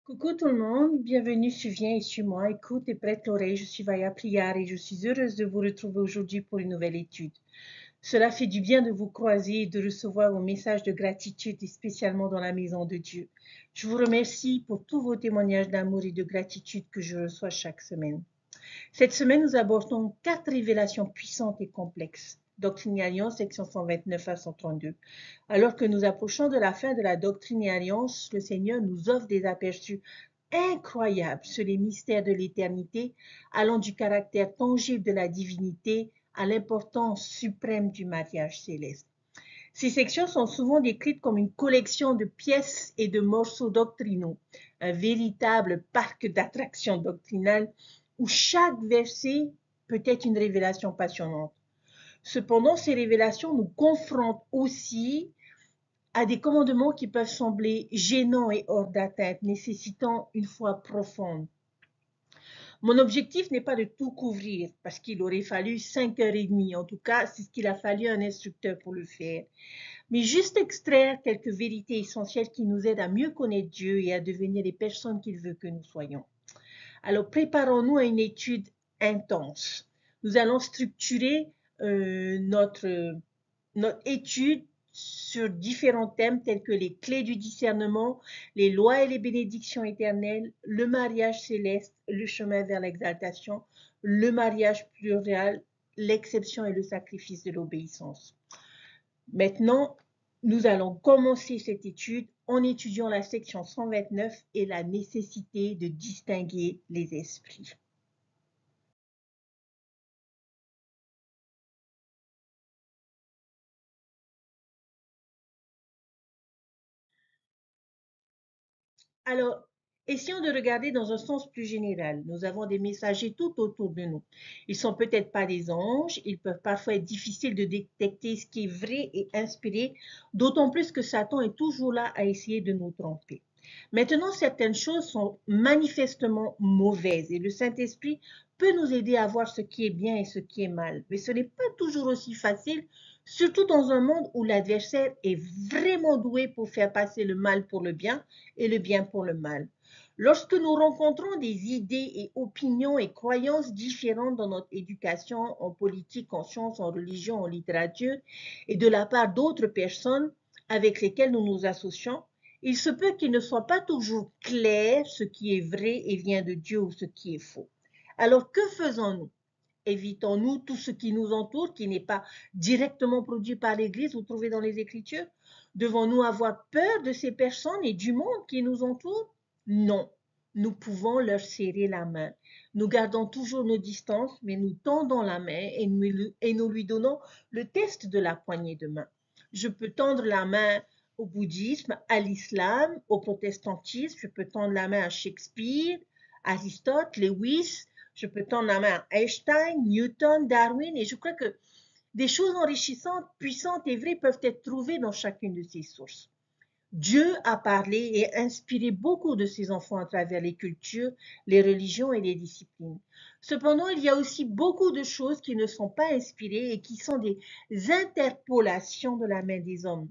Coucou tout le monde, bienvenue sur Viens et suis-moi. Écoute et prête l'oreille, je suis Vaya Prière et je suis heureuse de vous retrouver aujourd'hui pour une nouvelle étude. Cela fait du bien de vous croiser et de recevoir vos messages de gratitude et spécialement dans la maison de Dieu. Je vous remercie pour tous vos témoignages d'amour et de gratitude que je reçois chaque semaine. Cette semaine, nous abordons 4 révélations puissantes et complexes. Doctrine et Alliance, section 129 à 132. Alors que nous approchons de la fin de la Doctrine et Alliance, le Seigneur nous offre des aperçus incroyables sur les mystères de l'éternité, allant du caractère tangible de la divinité à l'importance suprême du mariage céleste. Ces sections sont souvent décrites comme une collection de pièces et de morceaux doctrinaux, un véritable parc d'attractions doctrinales où chaque verset peut être une révélation passionnante. Cependant, ces révélations nous confrontent aussi à des commandements qui peuvent sembler gênants et hors d'atteinte, nécessitant une foi profonde. Mon objectif n'est pas de tout couvrir, parce qu'il aurait fallu 5 heures et demie. En tout cas, c'est ce qu'il a fallu à un instructeur pour le faire. Mais juste extraire quelques vérités essentielles qui nous aident à mieux connaître Dieu et à devenir les personnes qu'il veut que nous soyons. Alors, préparons-nous à une étude intense. Nous allons structurer notre étude sur différents thèmes tels que les clés du discernement, les lois et les bénédictions éternelles, le mariage céleste, le chemin vers l'exaltation, le mariage plural, l'exception et le sacrifice de l'obéissance. Maintenant, nous allons commencer cette étude en étudiant la section 129 et la nécessité de distinguer les esprits. Alors, essayons de regarder dans un sens plus général. Nous avons des messagers tout autour de nous. Ils sont peut-être pas des anges, ils peuvent parfois être difficiles de détecter ce qui est vrai et inspiré, d'autant plus que Satan est toujours là à essayer de nous tromper. Maintenant, certaines choses sont manifestement mauvaises et le Saint-Esprit peut nous aider à voir ce qui est bien et ce qui est mal. Mais ce n'est pas toujours aussi facile, surtout dans un monde où l'adversaire est vraiment doué pour faire passer le mal pour le bien et le bien pour le mal. Lorsque nous rencontrons des idées et opinions et croyances différentes dans notre éducation, en politique, en sciences, en religion, en littérature, et de la part d'autres personnes avec lesquelles nous nous associons, il se peut qu'il ne soit pas toujours clair ce qui est vrai et vient de Dieu ou ce qui est faux. Alors que faisons-nous? Évitons-nous tout ce qui nous entoure, qui n'est pas directement produit par l'Église ou trouvé dans les Écritures? Devons-nous avoir peur de ces personnes et du monde qui nous entoure? Non. Nous pouvons leur serrer la main. Nous gardons toujours nos distances, mais nous tendons la main et nous lui donnons le test de la poignée de main. Je peux tendre la main au bouddhisme, à l'islam, au protestantisme, je peux tendre la main à Shakespeare, Aristote, Lewis, je peux tendre la main à Einstein, Newton, Darwin, et je crois que des choses enrichissantes, puissantes et vraies peuvent être trouvées dans chacune de ces sources. Dieu a parlé et inspiré beaucoup de ses enfants à travers les cultures, les religions et les disciplines. Cependant, il y a aussi beaucoup de choses qui ne sont pas inspirées et qui sont des interpolations de la main des hommes,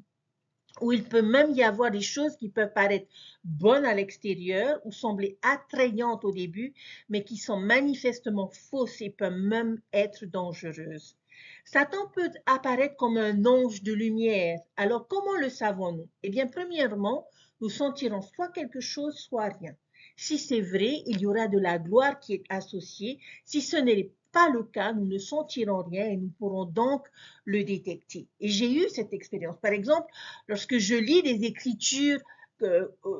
où il peut même y avoir des choses qui peuvent paraître bonnes à l'extérieur ou sembler attrayantes au début, mais qui sont manifestement fausses et peuvent même être dangereuses. Satan peut apparaître comme un ange de lumière. Alors comment le savons-nous? Eh bien, premièrement, nous sentirons soit quelque chose, soit rien. Si c'est vrai, il y aura de la gloire qui est associée. Si ce n'est pas le cas, nous ne sentirons rien et nous pourrons donc le détecter. Et j'ai eu cette expérience. Par exemple, lorsque je lis des écritures,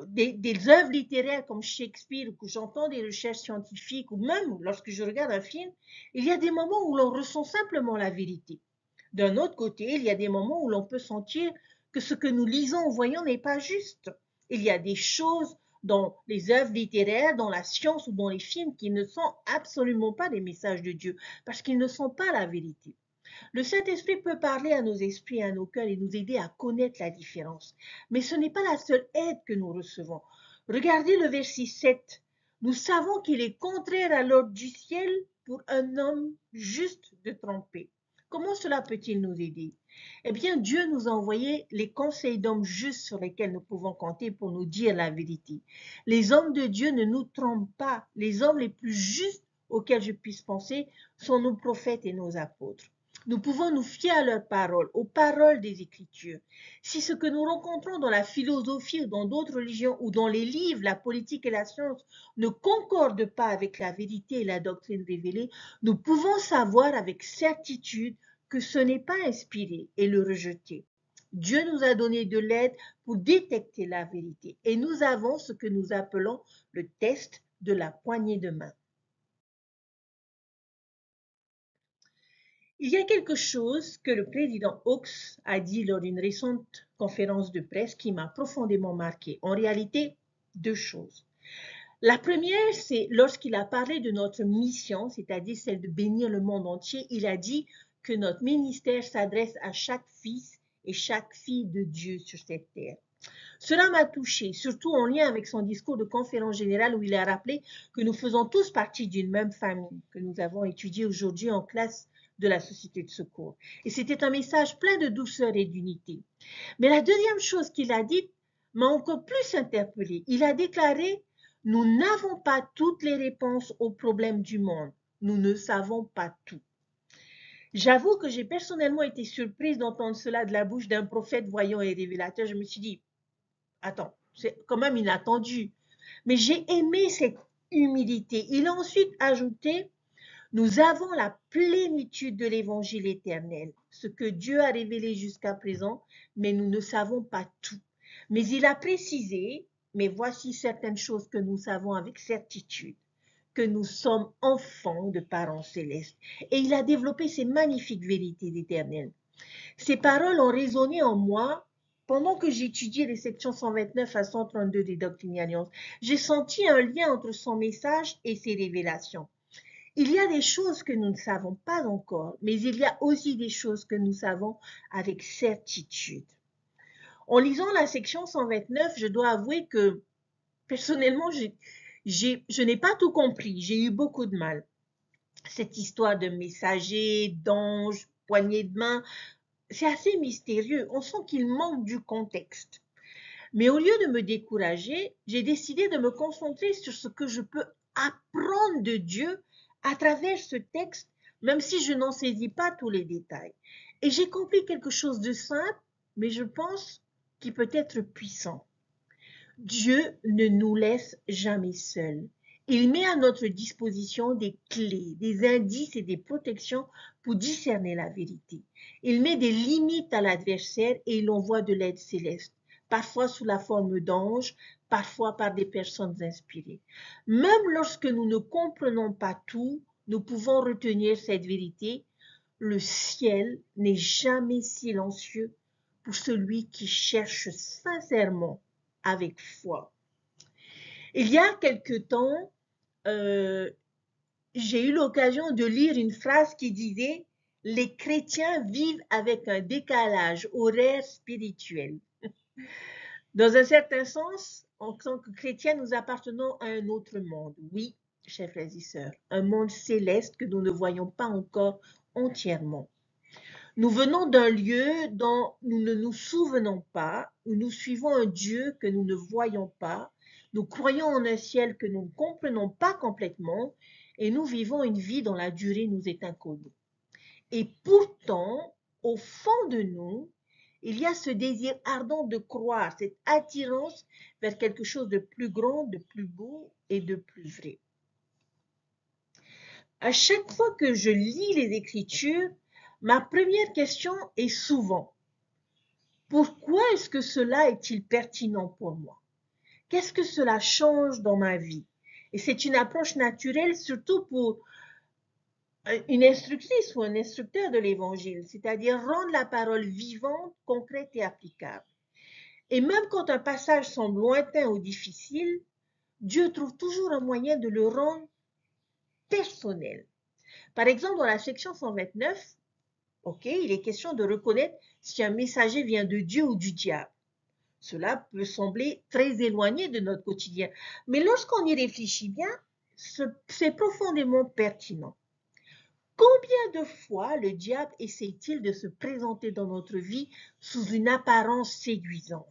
des œuvres littéraires comme Shakespeare, ou que j'entends des recherches scientifiques, ou même lorsque je regarde un film, il y a des moments où l'on ressent simplement la vérité. D'un autre côté, il y a des moments où l'on peut sentir que ce que nous lisons ou voyons n'est pas juste. Il y a des choses dans les œuvres littéraires, dans la science ou dans les films qui ne sont absolument pas des messages de Dieu, parce qu'ils ne sont pas la vérité. Le Saint-Esprit peut parler à nos esprits et à nos cœurs et nous aider à connaître la différence. Mais ce n'est pas la seule aide que nous recevons. Regardez le verset 7. Nous savons qu'il est contraire à l'ordre du ciel pour un homme juste de tromper. Comment cela peut-il nous aider? Eh bien, Dieu nous a envoyé les conseils d'hommes justes sur lesquels nous pouvons compter pour nous dire la vérité. Les hommes de Dieu ne nous trompent pas. Les hommes les plus justes auxquels je puisse penser sont nos prophètes et nos apôtres. Nous pouvons nous fier à leurs paroles, aux paroles des Écritures. Si ce que nous rencontrons dans la philosophie ou dans d'autres religions ou dans les livres, la politique et la science ne concordent pas avec la vérité et la doctrine révélée, nous pouvons savoir avec certitude que ce n'est pas inspiré et le rejeter. Dieu nous a donné de l'aide pour détecter la vérité et nous avons ce que nous appelons le test de la poignée de main. Il y a quelque chose que le président Hawks a dit lors d'une récente conférence de presse qui m'a profondément marqué. En réalité, deux choses. La première, c'est lorsqu'il a parlé de notre mission, c'est-à-dire celle de bénir le monde entier, il a dit que notre ministère s'adresse à chaque fils et chaque fille de Dieu sur cette terre. Cela m'a touché, surtout en lien avec son discours de conférence générale où il a rappelé que nous faisons tous partie d'une même famille que nous avons étudiée aujourd'hui en classe de la Société de secours. Et c'était un message plein de douceur et d'unité. Mais la deuxième chose qu'il a dite m'a encore plus interpellée. Il a déclaré « Nous n'avons pas toutes les réponses aux problèmes du monde. Nous ne savons pas tout. » J'avoue que j'ai personnellement été surprise d'entendre cela de la bouche d'un prophète voyant et révélateur. Je me suis dit « Attends, c'est quand même inattendu. » Mais j'ai aimé cette humilité. Il a ensuite ajouté « Nous avons la plénitude de l'évangile éternel, ce que Dieu a révélé jusqu'à présent, mais nous ne savons pas tout. » Mais il a précisé « Mais voici certaines choses que nous savons avec certitude, que nous sommes enfants de parents célestes. » Et il a développé ces magnifiques vérités éternelles. Ces paroles ont résonné en moi pendant que j'étudiais les sections 129 à 132 des Doctrines et Alliances. J'ai senti un lien entre son message et ses révélations. Il y a des choses que nous ne savons pas encore, mais il y a aussi des choses que nous savons avec certitude. En lisant la section 129, je dois avouer que personnellement, je n'ai pas tout compris. J'ai eu beaucoup de mal. Cette histoire de messager, d'ange, poignée de main, c'est assez mystérieux. On sent qu'il manque du contexte. Mais au lieu de me décourager, j'ai décidé de me concentrer sur ce que je peux apprendre de Dieu à travers ce texte, même si je n'en saisis pas tous les détails. Et j'ai compris quelque chose de simple, mais je pense qui peut être puissant. Dieu ne nous laisse jamais seuls. Il met à notre disposition des clés, des indices et des protections pour discerner la vérité. Il met des limites à l'adversaire et il envoie de l'aide céleste, parfois sous la forme d'anges, parfois par des personnes inspirées. Même lorsque nous ne comprenons pas tout, nous pouvons retenir cette vérité. Le ciel n'est jamais silencieux pour celui qui cherche sincèrement avec foi. Il y a quelque temps, j'ai eu l'occasion de lire une phrase qui disait « Les chrétiens vivent avec un décalage horaire spirituel ». Dans un certain sens, en tant que chrétiens, nous appartenons à un autre monde. Oui, chers frères et sœurs, un monde céleste que nous ne voyons pas encore entièrement. Nous venons d'un lieu dont nous ne nous souvenons pas, où nous suivons un Dieu que nous ne voyons pas, nous croyons en un ciel que nous ne comprenons pas complètement, et nous vivons une vie dont la durée nous est inconnue. Et pourtant, au fond de nous, il y a ce désir ardent de croire, cette attirance vers quelque chose de plus grand, de plus beau et de plus vrai. À chaque fois que je lis les Écritures, ma première question est souvent « Pourquoi est-ce que cela est-il pertinent pour moi? Qu'est-ce que cela change dans ma vie ?» Et c'est une approche naturelle, surtout pour une instructrice ou un instructeur de l'Évangile, c'est-à-dire rendre la parole vivante, concrète et applicable. Et même quand un passage semble lointain ou difficile, Dieu trouve toujours un moyen de le rendre personnel. Par exemple, dans la section 129, il est question de reconnaître si un messager vient de Dieu ou du diable. Cela peut sembler très éloigné de notre quotidien, mais lorsqu'on y réfléchit bien, c'est profondément pertinent. Combien de fois le diable essaie-t-il de se présenter dans notre vie sous une apparence séduisante?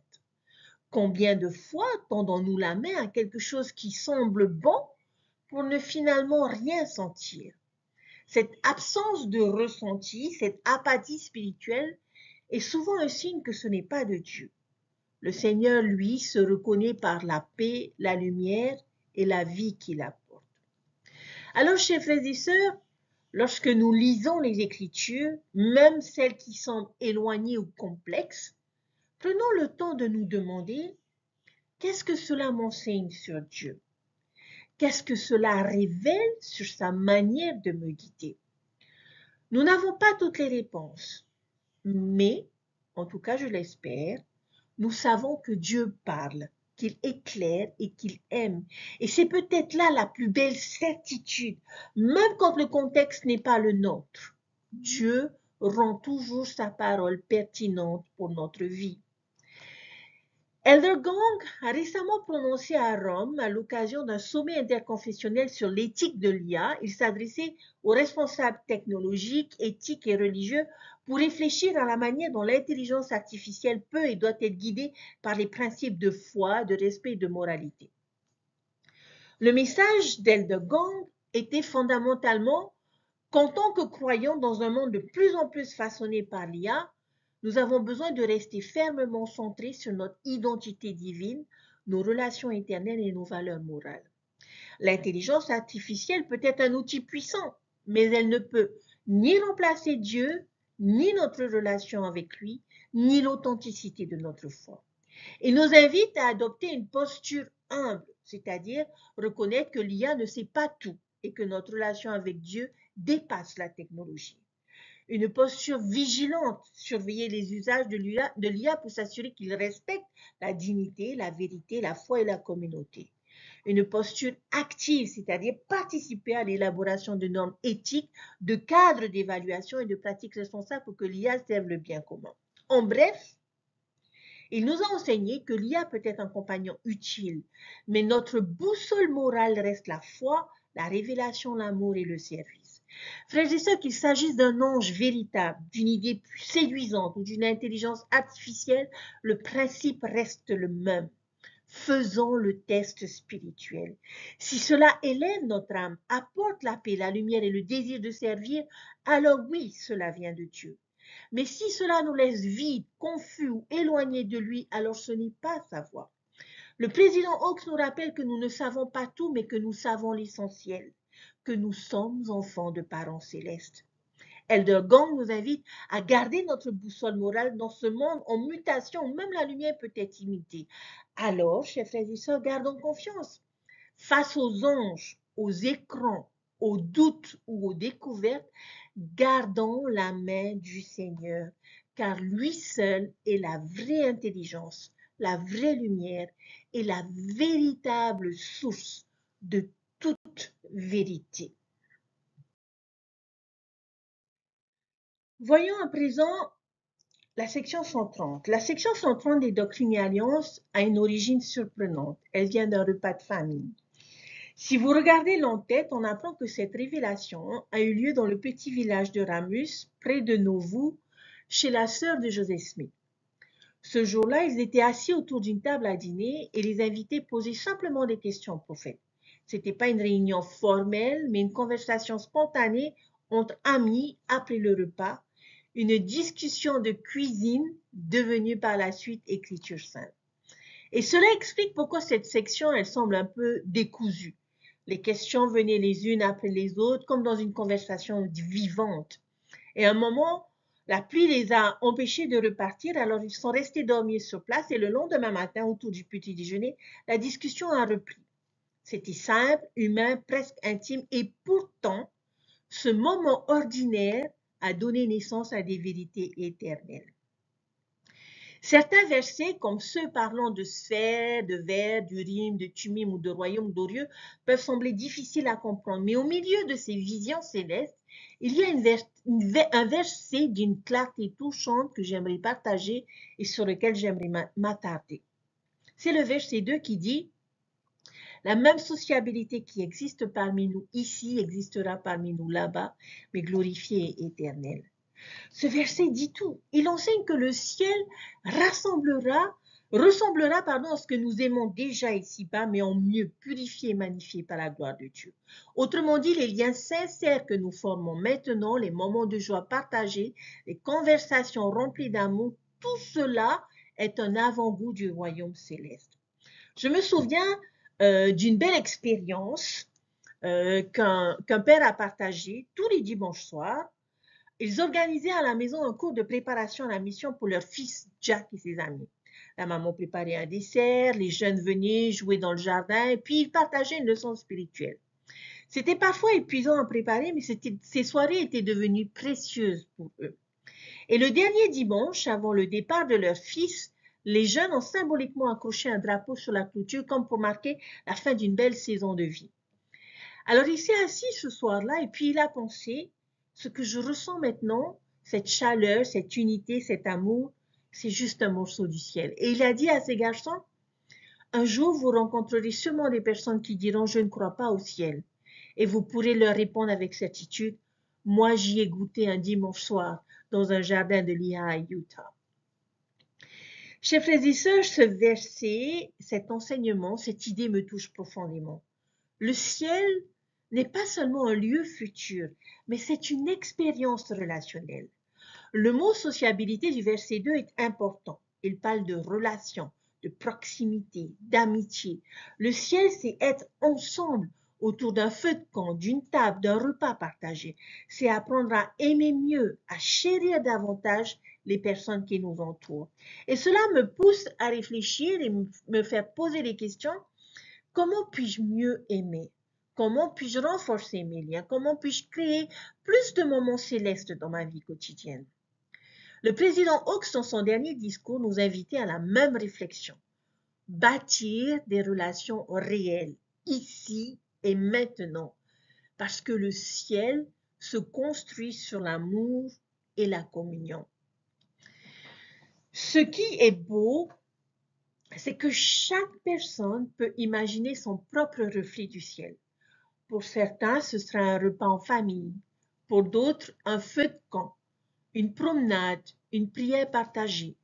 Combien de fois tendons-nous la main à quelque chose qui semble bon pour ne finalement rien sentir? Cette absence de ressenti, cette apathie spirituelle est souvent un signe que ce n'est pas de Dieu. Le Seigneur, lui, se reconnaît par la paix, la lumière et la vie qu'il apporte. Alors, chers frères et sœurs, lorsque nous lisons les Écritures, même celles qui semblent éloignées ou complexes, prenons le temps de nous demander qu'est-ce que cela m'enseigne sur Dieu? Qu'est-ce que cela révèle sur sa manière de me guider? Nous n'avons pas toutes les réponses, mais, en tout cas je l'espère, nous savons que Dieu parle, qu'il éclaire et qu'il aime. Et c'est peut-être là la plus belle certitude, même quand le contexte n'est pas le nôtre. Dieu rend toujours sa parole pertinente pour notre vie. Elder Gong a récemment prononcé à Rome, à l'occasion d'un sommet interconfessionnel sur l'éthique de l'IA, il s'adressait aux responsables technologiques, éthiques et religieux pour réfléchir à la manière dont l'intelligence artificielle peut et doit être guidée par les principes de foi, de respect et de moralité. Le message d'Elder Gong était fondamentalement qu'en tant que croyants dans un monde de plus en plus façonné par l'IA, nous avons besoin de rester fermement centrés sur notre identité divine, nos relations éternelles et nos valeurs morales. L'intelligence artificielle peut être un outil puissant, mais elle ne peut ni remplacer Dieu, ni notre relation avec lui, ni l'authenticité de notre foi. Il nous invite à adopter une posture humble, c'est-à-dire reconnaître que l'IA ne sait pas tout et que notre relation avec Dieu dépasse la technologie. Une posture vigilante, surveiller les usages de l'IA pour s'assurer qu'il respecte la dignité, la vérité, la foi et la communauté. Une posture active, c'est-à-dire participer à l'élaboration de normes éthiques, de cadres d'évaluation et de pratiques responsables pour que l'IA serve le bien commun. En bref, il nous a enseigné que l'IA peut être un compagnon utile, mais notre boussole morale reste la foi, la révélation, l'amour et le service. Frères et sœurs, qu'il s'agisse d'un ange véritable, d'une idée séduisante ou d'une intelligence artificielle, le principe reste le même. Faisons le test spirituel. Si cela élève notre âme, apporte la paix, la lumière et le désir de servir, alors oui, cela vient de Dieu. Mais si cela nous laisse vides, confus ou éloignés de lui, alors ce n'est pas sa voie. Le président Hawks nous rappelle que nous ne savons pas tout, mais que nous savons l'essentiel, que nous sommes enfants de parents célestes. Elder Gong nous invite à garder notre boussole morale dans ce monde en mutation où même la lumière peut être imitée. Alors, chers frères et sœurs, gardons confiance. Face aux anges, aux écrans, aux doutes ou aux découvertes, gardons la main du Seigneur, car lui seul est la vraie intelligence, la vraie lumière et la véritable source de toute vérité. Voyons à présent la section 130. La section 130 des Doctrines et Alliances a une origine surprenante. Elle vient d'un repas de famille. Si vous regardez l'entête, on apprend que cette révélation a eu lieu dans le petit village de Ramus, près de Nauvoo, chez la sœur de Joseph Smith. Ce jour-là, ils étaient assis autour d'une table à dîner et les invités posaient simplement des questions au prophète. Ce n'était pas une réunion formelle, mais une conversation spontanée entre amis après le repas, une discussion de cuisine devenue par la suite Écriture sainte. Et cela explique pourquoi cette section, elle semble un peu décousue. Les questions venaient les unes après les autres, comme dans une conversation vivante. Et à un moment, la pluie les a empêchés de repartir, alors ils sont restés dormir sur place et le lendemain matin, autour du petit déjeuner, la discussion a repris. C'était simple, humain, presque intime et pourtant, ce moment ordinaire a donné naissance à des vérités éternelles. Certains versets, comme ceux parlant de sphères, de vers, d'urim, de tumim ou de royaume glorieux, peuvent sembler difficiles à comprendre. Mais au milieu de ces visions célestes, il y a un verset d'une clarté touchante que j'aimerais partager et sur lequel j'aimerais m'attarder. C'est le verset 2 qui dit « La même sociabilité qui existe parmi nous ici existera parmi nous là-bas, mais glorifiée et éternelle. Ce verset dit tout. Il enseigne que le ciel ressemblera à ce que nous aimons déjà ici-bas, mais en mieux, purifié et magnifié par la gloire de Dieu. Autrement dit, les liens sincères que nous formons maintenant, les moments de joie partagés, les conversations remplies d'amour, tout cela est un avant-goût du royaume céleste. Je me souviens d'une belle expérience qu'un père a partagée tous les dimanches soirs. Ils organisaient à la maison un cours de préparation à la mission pour leur fils Jack et ses amis. La maman préparait un dessert, les jeunes venaient jouer dans le jardin et puis ils partageaient une leçon spirituelle. C'était parfois épuisant à préparer, mais ces soirées étaient devenues précieuses pour eux. Et le dernier dimanche, avant le départ de leur fils, les jeunes ont symboliquement accroché un drapeau sur la clôture comme pour marquer la fin d'une belle saison de vie. Alors il s'est assis ce soir-là et puis il a pensé, ce que je ressens maintenant, cette chaleur, cette unité, cet amour, c'est juste un morceau du ciel. Et il a dit à ses garçons, un jour vous rencontrerez sûrement des personnes qui diront, je ne crois pas au ciel. Et vous pourrez leur répondre avec certitude, moi j'y ai goûté un dimanche soir dans un jardin de Lehigh, Utah. Chers frères et sœurs, ce verset, cet enseignement, cette idée me touche profondément. Le ciel n'est pas seulement un lieu futur, mais c'est une expérience relationnelle. Le mot sociabilité du verset 2 est important. Il parle de relation, de proximité, d'amitié. Le ciel, c'est être ensemble autour d'un feu de camp, d'une table, d'un repas partagé. C'est apprendre à aimer mieux, à chérir davantage les personnes qui nous entourent. Et cela me pousse à réfléchir et me faire poser des questions. Comment puis-je mieux aimer? Comment puis-je renforcer mes liens? Comment puis-je créer plus de moments célestes dans ma vie quotidienne? Le président Hawks, dans son dernier discours, nous invitait à la même réflexion. Bâtir des relations réelles, ici et maintenant, parce que le ciel se construit sur l'amour et la communion. Ce qui est beau, c'est que chaque personne peut imaginer son propre reflet du ciel. Pour certains, ce sera un repas en famille. Pour d'autres, un feu de camp, une promenade, une prière partagée.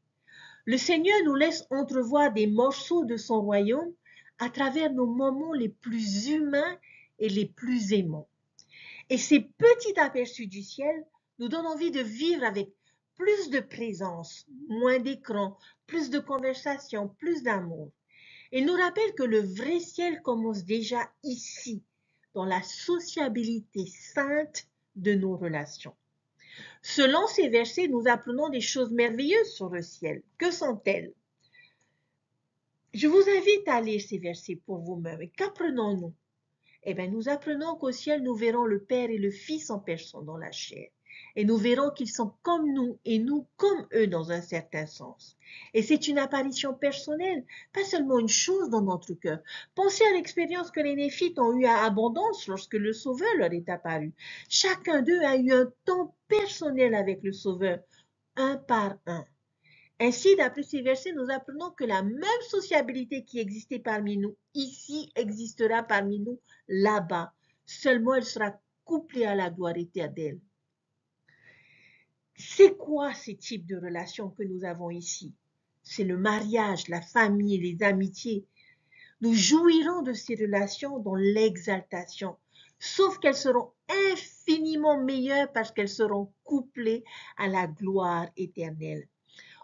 Le Seigneur nous laisse entrevoir des morceaux de son royaume à travers nos moments les plus humains et les plus aimants. Et ces petits aperçus du ciel nous donnent envie de vivre avec plus de présence, moins d'écran, plus de conversation, plus d'amour. Il nous rappelle que le vrai ciel commence déjà ici, dans la sociabilité sainte de nos relations. Selon ces versets, nous apprenons des choses merveilleuses sur le ciel. Que sont-elles? Je vous invite à lire ces versets pour vous-même. Et qu'apprenons-nous? Eh bien, nous apprenons qu'au ciel, nous verrons le Père et le Fils en personne dans la chair. Et nous verrons qu'ils sont comme nous et nous comme eux dans un certain sens. Et c'est une apparition personnelle, pas seulement une chose dans notre cœur. Pensez à l'expérience que les Néphites ont eue à abondance lorsque le Sauveur leur est apparu. Chacun d'eux a eu un temps personnel avec le Sauveur, un par un. Ainsi, d'après ces versets, nous apprenons que la même sociabilité qui existait parmi nous ici existera parmi nous là-bas. Seulement, elle sera couplée à la gloire éternelle. C'est quoi ces types de relations que nous avons ici? C'est le mariage, la famille, les amitiés. Nous jouirons de ces relations dans l'exaltation, sauf qu'elles seront infiniment meilleures parce qu'elles seront couplées à la gloire éternelle.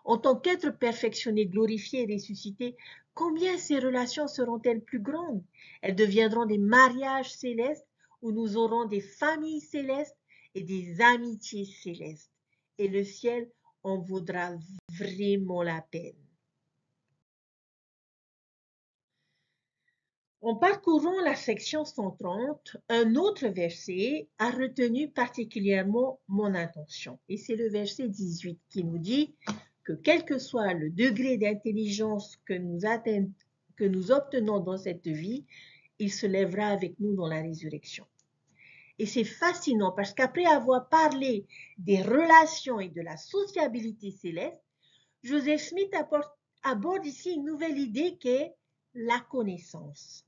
En tant qu'être perfectionné, glorifié et ressuscité, combien ces relations seront-elles plus grandes? Elles deviendront des mariages célestes où nous aurons des familles célestes et des amitiés célestes. Et le ciel en vaudra vraiment la peine. En parcourant la section 130, un autre verset a retenu particulièrement mon attention. Et c'est le verset 18 qui nous dit que quel que soit le degré d'intelligence que nous obtenons dans cette vie, il se lèvera avec nous dans la résurrection. Et c'est fascinant parce qu'après avoir parlé des relations et de la sociabilité céleste, Joseph Smith aborde ici une nouvelle idée qui est la connaissance.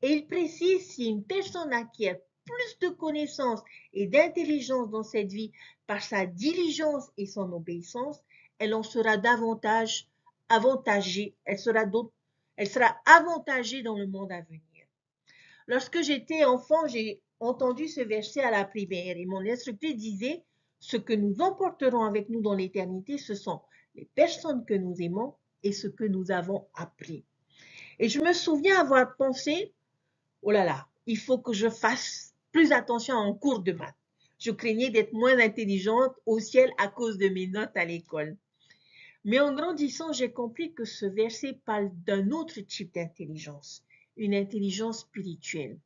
Et il précise, si une personne acquiert plus de connaissances et d'intelligence dans cette vie par sa diligence et son obéissance, elle en sera davantage avantagée, elle sera avantagée dans le monde à venir. Lorsque j'étais enfant, j'ai entendu ce verset à la primaire et mon instructeur disait, ce que nous emporterons avec nous dans l'éternité, ce sont les personnes que nous aimons et ce que nous avons appris. Et je me souviens avoir pensé, oh là là, il faut que je fasse plus attention en cours de maths. Je craignais d'être moins intelligente au ciel à cause de mes notes à l'école. Mais en grandissant, j'ai compris que ce verset parle d'un autre type d'intelligence, une intelligence spirituelle.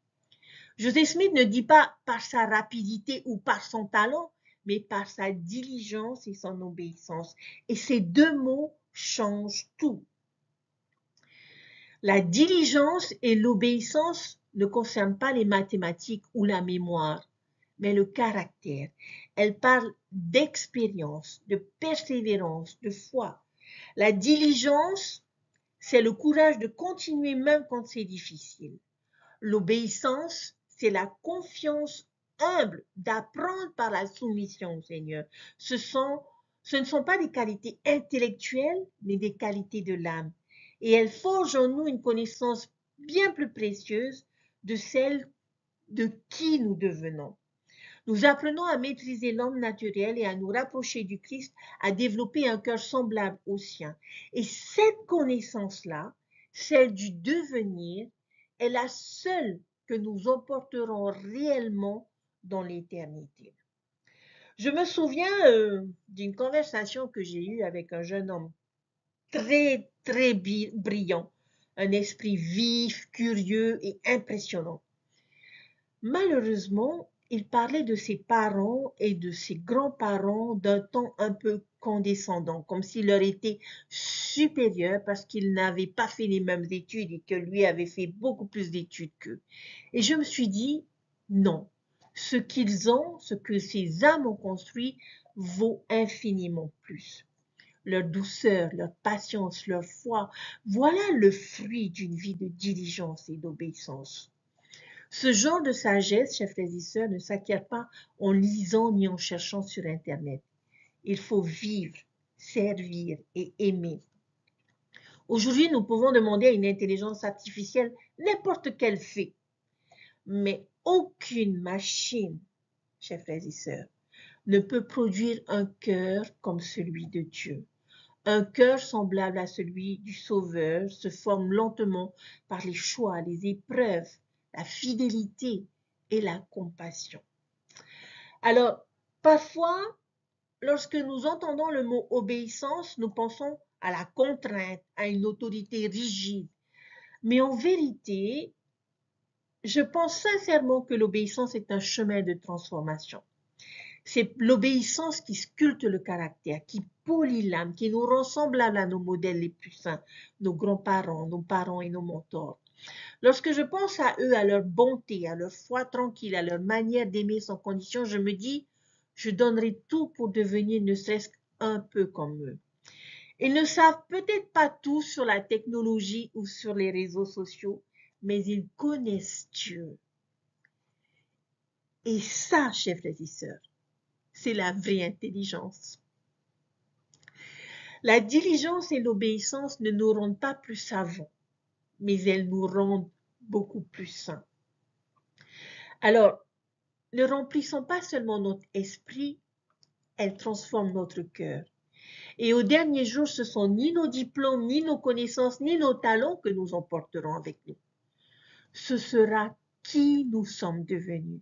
Joseph Smith ne dit pas par sa rapidité ou par son talent, mais par sa diligence et son obéissance. Et ces deux mots changent tout. La diligence et l'obéissance ne concernent pas les mathématiques ou la mémoire, mais le caractère. Elle parle d'expérience, de persévérance, de foi. La diligence, c'est le courage de continuer même quand c'est difficile. L'obéissance, c'est la confiance humble d'apprendre par la soumission au Seigneur. Ce ne sont pas des qualités intellectuelles, mais des qualités de l'âme. Et elles forgent en nous une connaissance bien plus précieuse de celle de qui nous devenons. Nous apprenons à maîtriser l'homme naturel et à nous rapprocher du Christ, à développer un cœur semblable au sien. Et cette connaissance-là, celle du devenir, est la seule que nous emporterons réellement dans l'éternité. Je me souviens d'une conversation que j'ai eue avec un jeune homme très, très brillant, un esprit vif, curieux et impressionnant. Malheureusement, il parlait de ses parents et de ses grands-parents d'un ton un peu condescendant, comme s'il leur était supérieur parce qu'ils n'avaient pas fait les mêmes études et que lui avait fait beaucoup plus d'études qu'eux. Et je me suis dit, non, ce qu'ils ont, ce que ces âmes ont construit, vaut infiniment plus. Leur douceur, leur patience, leur foi, voilà le fruit d'une vie de diligence et d'obéissance. Ce genre de sagesse, chers frères et sœurs, ne s'acquiert pas en lisant ni en cherchant sur Internet. Il faut vivre, servir et aimer. Aujourd'hui, nous pouvons demander à une intelligence artificielle n'importe quel fait, mais aucune machine, chers frères et sœurs, ne peut produire un cœur comme celui de Dieu. Un cœur semblable à celui du Sauveur se forme lentement par les choix, les épreuves, la fidélité et la compassion. Alors, parfois, lorsque nous entendons le mot obéissance, nous pensons à la contrainte, à une autorité rigide. Mais en vérité, je pense sincèrement que l'obéissance est un chemin de transformation. C'est l'obéissance qui sculpte le caractère, qui polit l'âme, qui nous rend semblables à nos modèles les plus saints, nos grands-parents, nos parents et nos mentors. Lorsque je pense à eux, à leur bonté, à leur foi tranquille, à leur manière d'aimer sans condition, je me dis, je donnerai tout pour devenir ne serait-ce qu'un peu comme eux. Ils ne savent peut-être pas tout sur la technologie ou sur les réseaux sociaux, mais ils connaissent Dieu. Et ça, chers frères et sœurs, c'est la vraie intelligence. La diligence et l'obéissance ne nous rendent pas plus savants, mais elles nous rendent beaucoup plus saints. Alors, ne remplissons pas seulement notre esprit, elles transforment notre cœur. Et au dernier jour, ce sont ni nos diplômes, ni nos connaissances, ni nos talents que nous emporterons avec nous. Ce sera qui nous sommes devenus.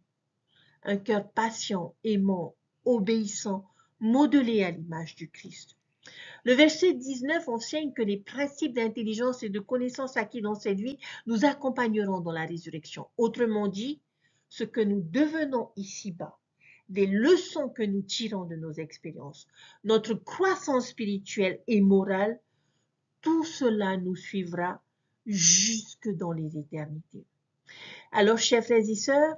Un cœur patient, aimant, obéissant, modelé à l'image du Christ. Le verset 19 enseigne que les principes d'intelligence et de connaissance acquis dans cette vie nous accompagneront dans la résurrection. Autrement dit, ce que nous devenons ici-bas, des leçons que nous tirons de nos expériences, notre croissance spirituelle et morale, tout cela nous suivra jusque dans les éternités. Alors, chers frères et sœurs,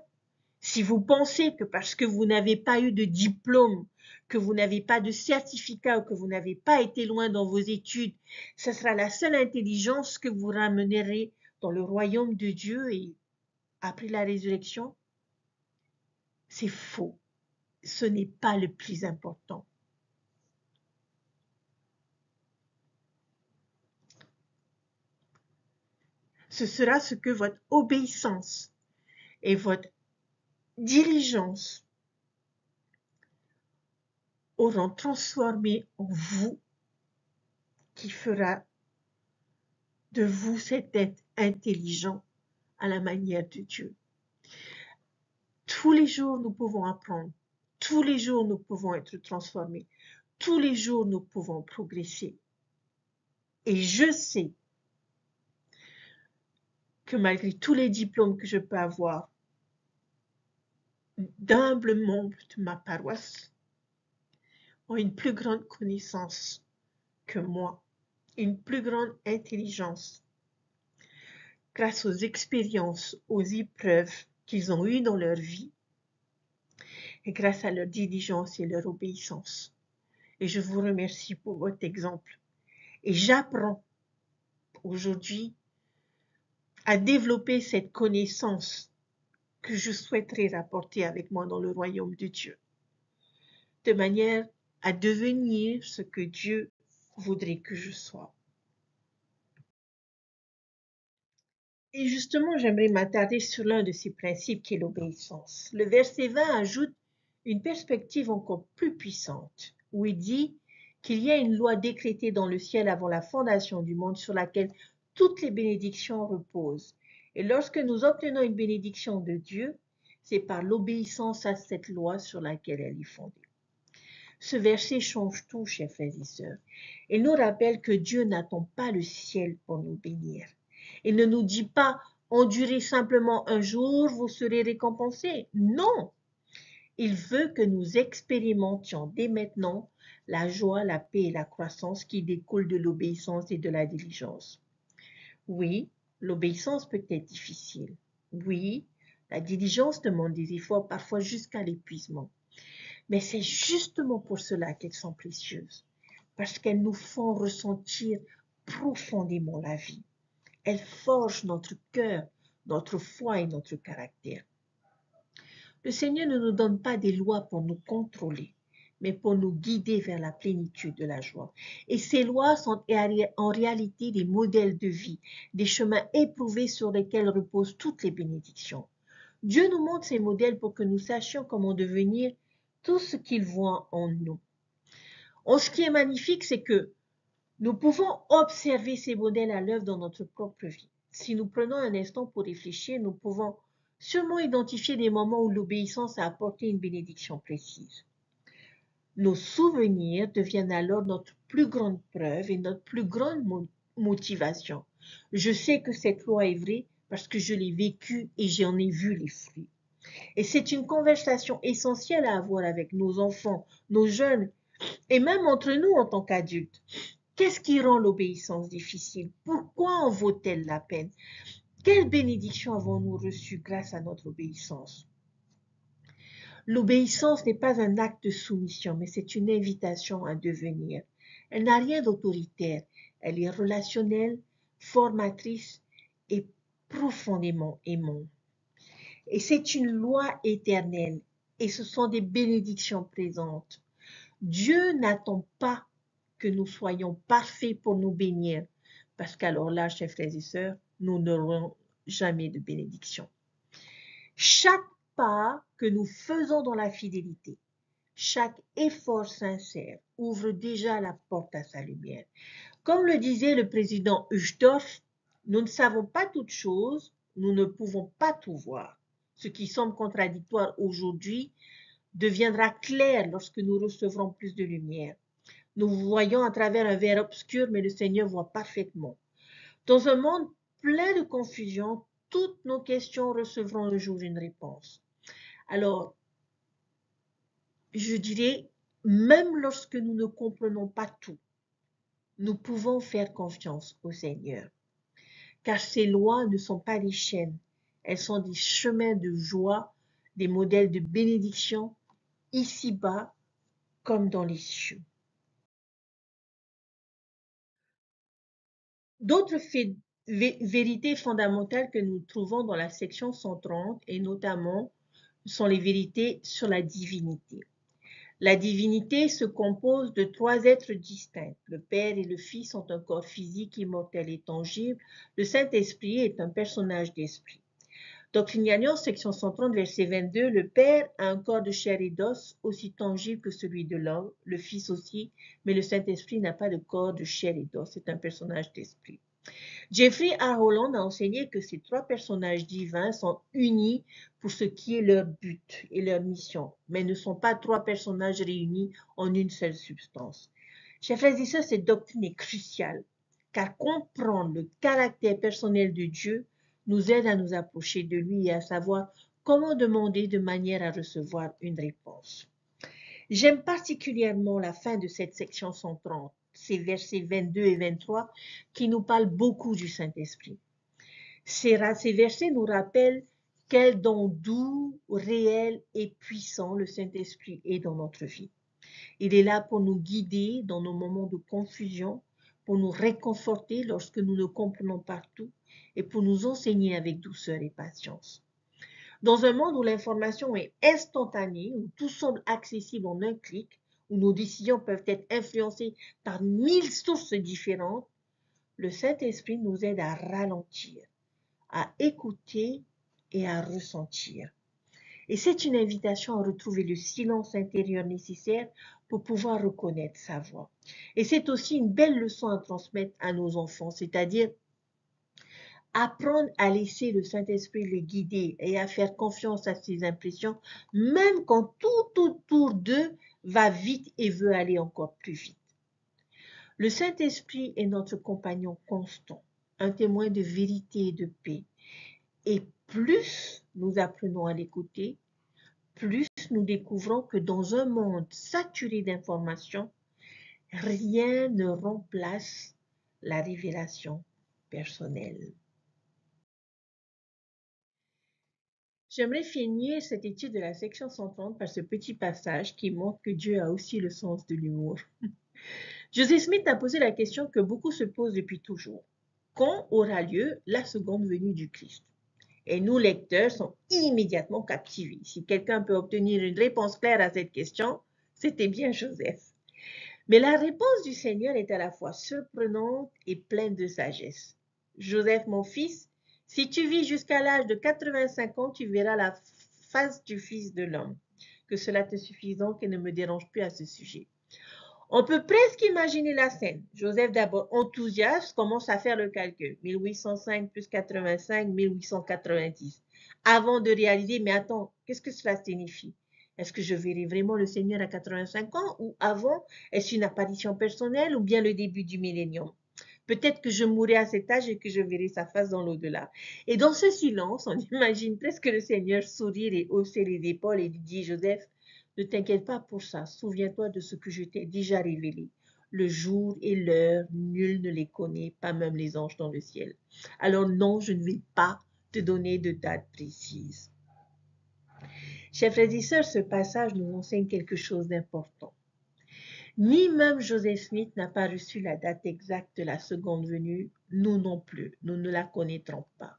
si vous pensez que parce que vous n'avez pas eu de diplôme, que vous n'avez pas de certificat ou que vous n'avez pas été loin dans vos études, ce sera la seule intelligence que vous ramènerez dans le royaume de Dieu et après la résurrection, c'est faux. Ce n'est pas le plus important. Ce sera ce que votre obéissance et votre diligence auront transformé en vous qui fera de vous cet être intelligent à la manière de Dieu. Tous les jours, nous pouvons apprendre. Tous les jours, nous pouvons être transformés. Tous les jours, nous pouvons progresser. Et je sais que malgré tous les diplômes que je peux avoir, d'humbles membres de ma paroisse ont une plus grande connaissance que moi, une plus grande intelligence grâce aux expériences, aux épreuves qu'ils ont eues dans leur vie et grâce à leur diligence et leur obéissance. Et je vous remercie pour votre exemple. Et j'apprends aujourd'hui à développer cette connaissance que je souhaiterais rapporter avec moi dans le royaume de Dieu, de manière à devenir ce que Dieu voudrait que je sois. Et justement, j'aimerais m'attarder sur l'un de ces principes qui est l'obéissance. Le verset 20 ajoute une perspective encore plus puissante, où il dit qu'il y a une loi décrétée dans le ciel avant la fondation du monde sur laquelle toutes les bénédictions reposent. Et lorsque nous obtenons une bénédiction de Dieu, c'est par l'obéissance à cette loi sur laquelle elle est fondée. Ce verset change tout, chers frères et sœurs. Il nous rappelle que Dieu n'attend pas le ciel pour nous bénir. Il ne nous dit pas « endurez simplement un jour, vous serez récompensés ». Non, il veut que nous expérimentions dès maintenant la joie, la paix et la croissance qui découlent de l'obéissance et de la diligence. Oui, l'obéissance peut être difficile. Oui, la diligence demande des efforts parfois jusqu'à l'épuisement. Mais c'est justement pour cela qu'elles sont précieuses, parce qu'elles nous font ressentir profondément la vie. Elles forgent notre cœur, notre foi et notre caractère. Le Seigneur ne nous donne pas des lois pour nous contrôler, mais pour nous guider vers la plénitude de la joie. Et ces lois sont en réalité des modèles de vie, des chemins éprouvés sur lesquels reposent toutes les bénédictions. Dieu nous montre ces modèles pour que nous sachions comment devenir tout ce qu'il voit en nous. Ce qui est magnifique, c'est que nous pouvons observer ces modèles à l'œuvre dans notre propre vie. Si nous prenons un instant pour réfléchir, nous pouvons sûrement identifier des moments où l'obéissance a apporté une bénédiction précise. Nos souvenirs deviennent alors notre plus grande preuve et notre plus grande motivation. Je sais que cette loi est vraie parce que je l'ai vécue et j'en ai vu les fruits. Et c'est une conversation essentielle à avoir avec nos enfants, nos jeunes, et même entre nous en tant qu'adultes. Qu'est-ce qui rend l'obéissance difficile? Pourquoi en vaut-elle la peine? Quelle bénédiction avons-nous reçue grâce à notre obéissance? L'obéissance n'est pas un acte de soumission, mais c'est une invitation à devenir. Elle n'a rien d'autoritaire. Elle est relationnelle, formatrice et profondément aimante. Et c'est une loi éternelle et ce sont des bénédictions présentes. Dieu n'attend pas que nous soyons parfaits pour nous bénir, parce qu'alors là, chers frères et sœurs, nous n'aurons jamais de bénédiction. Chaque pas que nous faisons dans la fidélité, chaque effort sincère ouvre déjà la porte à sa lumière. Comme le disait le président Uchtdorf, nous ne savons pas toutes choses, nous ne pouvons pas tout voir. Ce qui semble contradictoire aujourd'hui deviendra clair lorsque nous recevrons plus de lumière. Nous voyons à travers un verre obscur, mais le Seigneur voit parfaitement. Dans un monde plein de confusion, toutes nos questions recevront un jour une réponse. Alors, je dirais, même lorsque nous ne comprenons pas tout, nous pouvons faire confiance au Seigneur. Car ces lois ne sont pas des chaînes, elles sont des chemins de joie, des modèles de bénédiction, ici-bas comme dans les cieux. D'autres faits vérités fondamentales que nous trouvons dans la section 130 et notamment sont les vérités sur la divinité. La divinité se compose de 3 êtres distincts. Le Père et le Fils ont un corps physique, immortel et tangible. Le Saint-Esprit est un personnage d'esprit. Doctrine et Alliance, section 130, verset 22, le Père a un corps de chair et d'os aussi tangible que celui de l'homme, le Fils aussi, mais le Saint-Esprit n'a pas de corps de chair et d'os, c'est un personnage d'esprit. Jeffrey R. Holland a enseigné que ces 3 personnages divins sont unis pour ce qui est leur but et leur mission, mais ne sont pas 3 personnages réunis en une seule substance. Chers frères et sœurs, cette doctrine est cruciale, car comprendre le caractère personnel de Dieu nous aide à nous approcher de lui et à savoir comment demander de manière à recevoir une réponse. J'aime particulièrement la fin de cette section 130, ces versets 22 et 23 qui nous parlent beaucoup du Saint-Esprit. Ces versets nous rappellent quel don doux, réel et puissant le Saint-Esprit est dans notre vie. Il est là pour nous guider dans nos moments de confusion, pour nous réconforter lorsque nous ne comprenons pas tout et pour nous enseigner avec douceur et patience. Dans un monde où l'information est instantanée, où tout semble accessible en un clic, où nos décisions peuvent être influencées par 1000 sources différentes, le Saint-Esprit nous aide à ralentir, à écouter et à ressentir. Et c'est une invitation à retrouver le silence intérieur nécessaire pour pouvoir reconnaître sa voix. Et c'est aussi une belle leçon à transmettre à nos enfants, c'est-à-dire apprendre à laisser le Saint-Esprit les guider et à faire confiance à ses impressions, même quand tout autour d'eux va vite et veut aller encore plus vite. Le Saint-Esprit est notre compagnon constant, un témoin de vérité et de paix. Et plus nous apprenons à l'écouter, plus nous découvrons que dans un monde saturé d'informations, rien ne remplace la révélation personnelle. J'aimerais finir cette étude de la section 130 par ce petit passage qui montre que Dieu a aussi le sens de l'humour. Joseph Smith a posé la question que beaucoup se posent depuis toujours. Quand aura lieu la seconde venue du Christ? Et nous, lecteurs, sommes immédiatement captivés. Si quelqu'un peut obtenir une réponse claire à cette question, c'était bien Joseph. Mais la réponse du Seigneur est à la fois surprenante et pleine de sagesse. Joseph, mon fils, si tu vis jusqu'à l'âge de 85 ans, tu verras la face du Fils de l'homme. Que cela te suffise donc et ne me dérange plus à ce sujet. On peut presque imaginer la scène. Joseph, d'abord enthousiaste, commence à faire le calcul. 1805 plus 85, 1890. Avant de réaliser, mais attends, qu'est-ce que cela signifie? Est-ce que je verrai vraiment le Seigneur à 85 ans ou avant? Est-ce une apparition personnelle ou bien le début du millénium? Peut-être que je mourrai à cet âge et que je verrai sa face dans l'au-delà. Et dans ce silence, on imagine presque le Seigneur sourire et hausser les épaules et lui dit, Joseph, ne t'inquiète pas pour ça, souviens-toi de ce que je t'ai déjà révélé. Le jour et l'heure, nul ne les connaît, pas même les anges dans le ciel. Alors non, je ne vais pas te donner de date précise. Chers frères et sœurs, ce passage nous enseigne quelque chose d'important. Ni même Joseph Smith n'a pas reçu la date exacte de la seconde venue, nous non plus, nous ne la connaîtrons pas.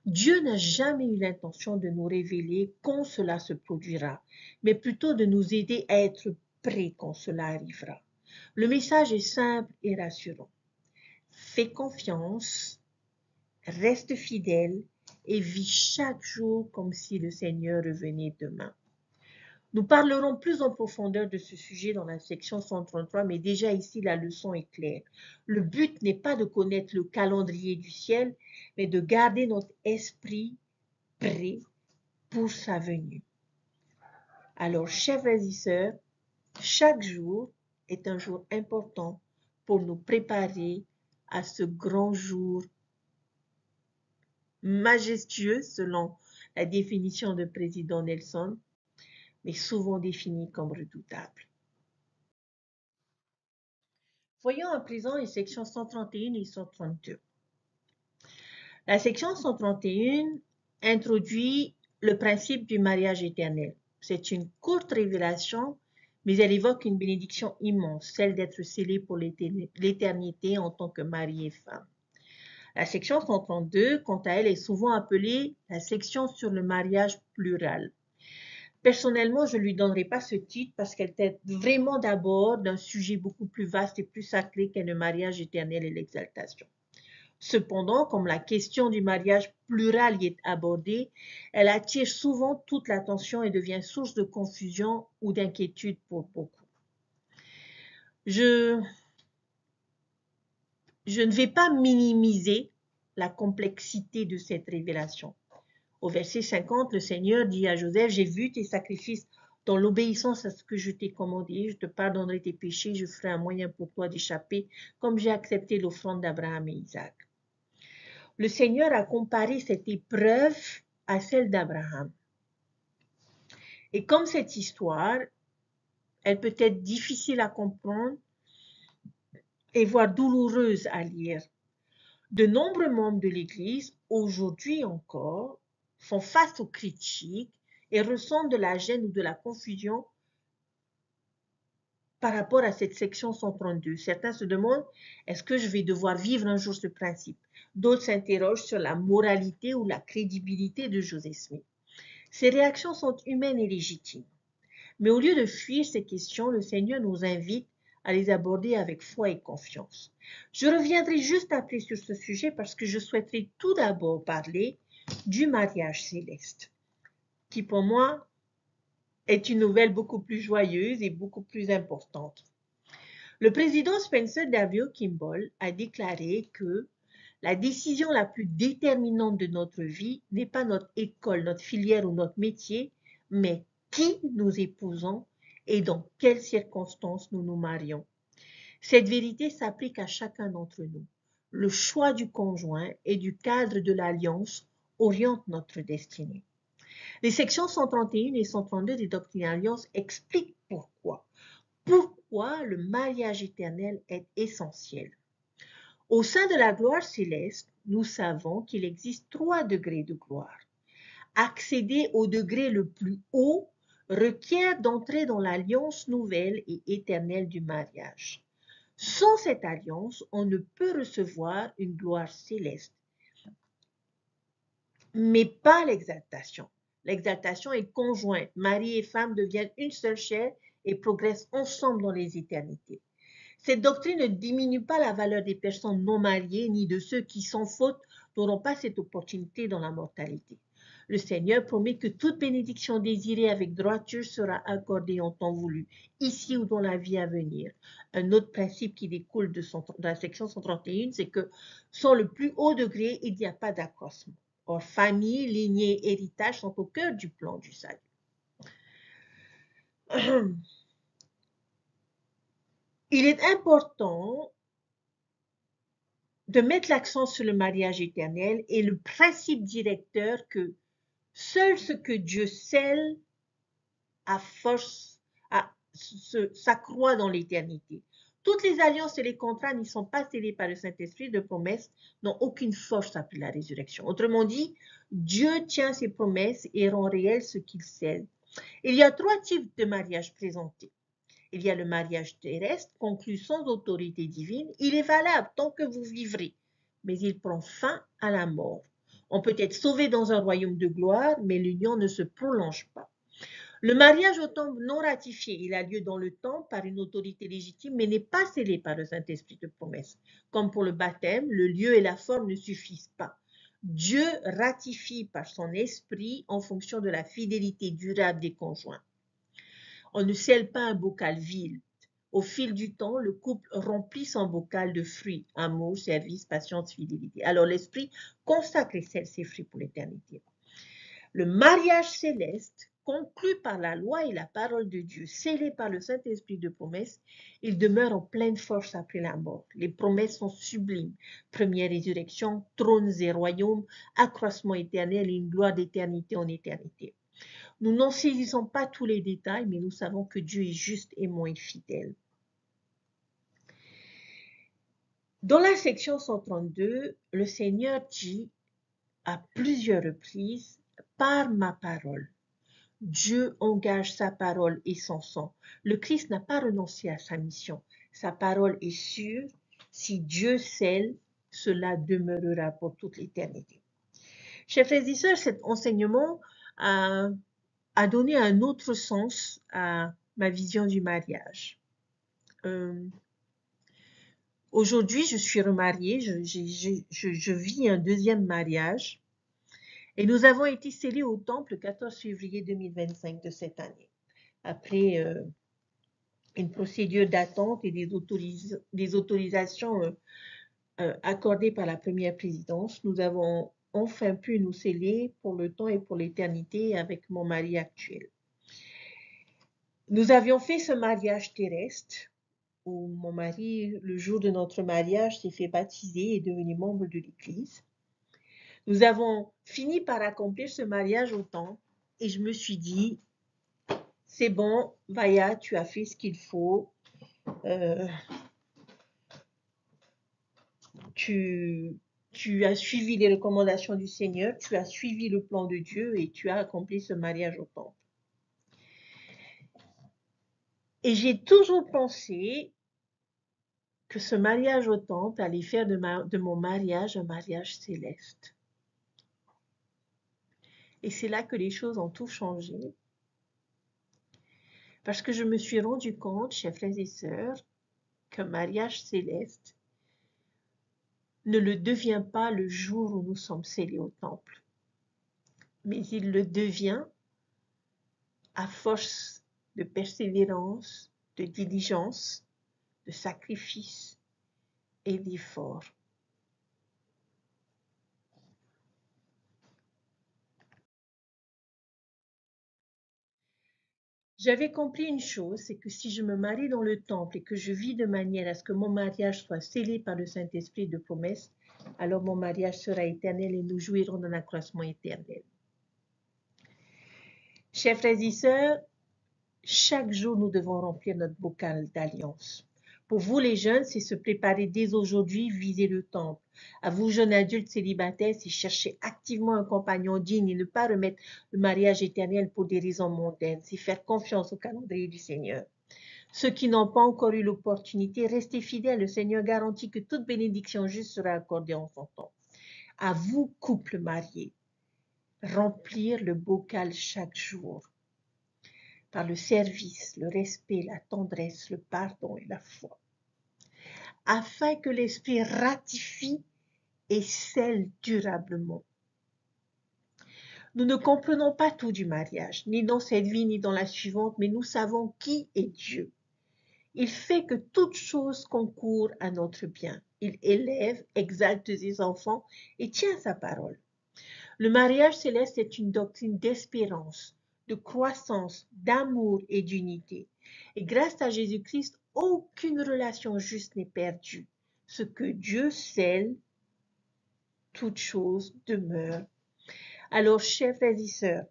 Dieu n'a jamais eu l'intention de nous révéler quand cela se produira, mais plutôt de nous aider à être prêts quand cela arrivera. Le message est simple et rassurant. Fais confiance, reste fidèle et vis chaque jour comme si le Seigneur revenait demain. Nous parlerons plus en profondeur de ce sujet dans la section 133, mais déjà ici la leçon est claire. Le but n'est pas de connaître le calendrier du ciel, mais de garder notre esprit prêt pour sa venue. Alors, chers frères et sœurs, chaque jour est un jour important pour nous préparer à ce grand jour majestueux selon la définition de président Nelson, mais souvent défini comme redoutable. Voyons à présent les sections 131 et 132. La section 131 introduit le principe du mariage éternel. C'est une courte révélation, mais elle évoque une bénédiction immense, celle d'être scellé pour l'éternité en tant que mari et femme. La section 132, quant à elle, est souvent appelée la section sur le mariage plural. Personnellement, je ne lui donnerai pas ce titre parce qu'elle traite vraiment d'abord d'un sujet beaucoup plus vaste et plus sacré qu'est le mariage éternel et l'exaltation. Cependant, comme la question du mariage plural y est abordée, elle attire souvent toute l'attention et devient source de confusion ou d'inquiétude pour beaucoup. Je ne vais pas minimiser la complexité de cette révélation. Au verset 50, le Seigneur dit à Joseph, « J'ai vu tes sacrifices dans l'obéissance à ce que je t'ai commandé. Je te pardonnerai tes péchés, je ferai un moyen pour toi d'échapper, comme j'ai accepté l'offrande d'Abraham et Isaac. » Le Seigneur a comparé cette épreuve à celle d'Abraham. Et comme cette histoire, elle peut être difficile à comprendre et voire douloureuse à lire, de nombreux membres de l'Église, aujourd'hui encore, font face aux critiques et ressentent de la gêne ou de la confusion par rapport à cette section 132. Certains se demandent, est-ce que je vais devoir vivre un jour ce principe? D'autres s'interrogent sur la moralité ou la crédibilité de Joseph Smith. Ces réactions sont humaines et légitimes. Mais au lieu de fuir ces questions, le Seigneur nous invite à les aborder avec foi et confiance. Je reviendrai juste après sur ce sujet parce que je souhaiterais tout d'abord parler du mariage céleste, qui pour moi est une nouvelle beaucoup plus joyeuse et beaucoup plus importante. Le président Spencer W. Kimball a déclaré que la décision la plus déterminante de notre vie n'est pas notre école, notre filière ou notre métier, mais qui nous épousons et dans quelles circonstances nous nous marions. Cette vérité s'applique à chacun d'entre nous. Le choix du conjoint et du cadre de l'alliance oriente notre destinée. Les sections 131 et 132 des Doctrines et Alliances expliquent pourquoi. Pourquoi le mariage éternel est essentiel. Au sein de la gloire céleste, nous savons qu'il existe 3 degrés de gloire. Accéder au degré le plus haut requiert d'entrer dans l'alliance nouvelle et éternelle du mariage. Sans cette alliance, on ne peut recevoir une gloire céleste, mais pas l'exaltation. L'exaltation est conjointe. Mari et femme deviennent une seule chair et progressent ensemble dans les éternités. Cette doctrine ne diminue pas la valeur des personnes non mariées ni de ceux qui, sans faute, n'auront pas cette opportunité dans la mortalité. Le Seigneur promet que toute bénédiction désirée avec droiture sera accordée en temps voulu, ici ou dans la vie à venir. Un autre principe qui découle de la section 131, c'est que sans le plus haut degré, il n'y a pas d'accroissement. Or, famille, lignée, héritage sont au cœur du plan du salut. Il est important de mettre l'accent sur le mariage éternel et le principe directeur que seul ce que Dieu scelle à force s'accroît dans l'éternité. Toutes les alliances et les contrats n'y sont pas scellés par le Saint-Esprit de promesses, n'ont aucune force après la résurrection. Autrement dit, Dieu tient ses promesses et rend réel ce qu'il scelle. Il y a 3 types de mariage présentés. Il y a le mariage terrestre, conclu sans autorité divine. Il est valable tant que vous vivrez, mais il prend fin à la mort. On peut être sauvé dans un royaume de gloire, mais l'union ne se prolonge pas. Le mariage au temple non ratifié, il a lieu dans le temps par une autorité légitime, mais n'est pas scellé par le Saint-Esprit de promesse. Comme pour le baptême, le lieu et la forme ne suffisent pas. Dieu ratifie par son esprit en fonction de la fidélité durable des conjoints. On ne scelle pas un bocal vide. Au fil du temps, le couple remplit son bocal de fruits, amour, service, patience, fidélité. Alors l'Esprit consacre et scelle ses fruits pour l'éternité. Le mariage céleste, conclu par la loi et la parole de Dieu, scellé par le Saint-Esprit de promesse, il demeure en pleine force après la mort. Les promesses sont sublimes. Première résurrection, trônes et royaumes, accroissement éternel et une gloire d'éternité en éternité. Nous n'en saisissons pas tous les détails, mais nous savons que Dieu est juste, aimant et fidèle. Dans la section 132, le Seigneur dit à plusieurs reprises, par ma parole. Dieu engage sa parole et son sang. Le Christ n'a pas renoncé à sa mission. Sa parole est sûre. Si Dieu scelle, cela demeurera pour toute l'éternité. Chers frères et sœurs, cet enseignement a donné un autre sens à ma vision du mariage. Aujourd'hui, je suis remariée, je vis un deuxième mariage et nous avons été scellés au temple le 14 février 2025 de cette année. Après une procédure d'attente et des autorisations accordées par la première présidence, nous avons enfin pu nous sceller pour le temps et pour l'éternité avec mon mari actuel. Nous avions fait ce mariage terrestre où mon mari, le jour de notre mariage, s'est fait baptiser et est devenu membre de l'Église. Nous avons fini par accomplir ce mariage au temple et je me suis dit, c'est bon, Vaya, tu as fait ce qu'il faut. Tu as suivi les recommandations du Seigneur, tu as suivi le plan de Dieu et tu as accompli ce mariage au temple. Et j'ai toujours pensé que ce mariage au temple allait faire de mon mariage un mariage céleste. Et c'est là que les choses ont tout changé. Parce que je me suis rendu compte, chers frères et sœurs, qu'un mariage céleste ne le devient pas le jour où nous sommes scellés au temple, mais il le devient à force de persévérance, de diligence, de sacrifice et d'effort. J'avais compris une chose, c'est que si je me marie dans le temple et que je vis de manière à ce que mon mariage soit scellé par le Saint-Esprit de promesse, alors mon mariage sera éternel et nous jouirons d'un accroissement éternel. Chers frères et sœurs, chaque jour nous devons remplir notre bocal d'alliance. Pour vous les jeunes, c'est se préparer dès aujourd'hui, viser le temple. À vous jeunes adultes célibataires, c'est chercher activement un compagnon digne et ne pas remettre le mariage éternel pour des raisons mondaines. C'est faire confiance au calendrier du Seigneur. Ceux qui n'ont pas encore eu l'opportunité, restez fidèles. Le Seigneur garantit que toute bénédiction juste sera accordée en son temps. À vous, couple marié, remplir le bocal chaque jour par le service, le respect, la tendresse, le pardon et la foi, afin que l'Esprit ratifie et scelle durablement. Nous ne comprenons pas tout du mariage, ni dans cette vie, ni dans la suivante, mais nous savons qui est Dieu. Il fait que toute chose concourt à notre bien. Il élève, exalte ses enfants et tient sa parole. Le mariage céleste est une doctrine d'espérance, de croissance, d'amour et d'unité. Et grâce à Jésus-Christ, aucune relation juste n'est perdue. Ce que Dieu scelle, toute chose demeure. Alors, chers frères et sœurs,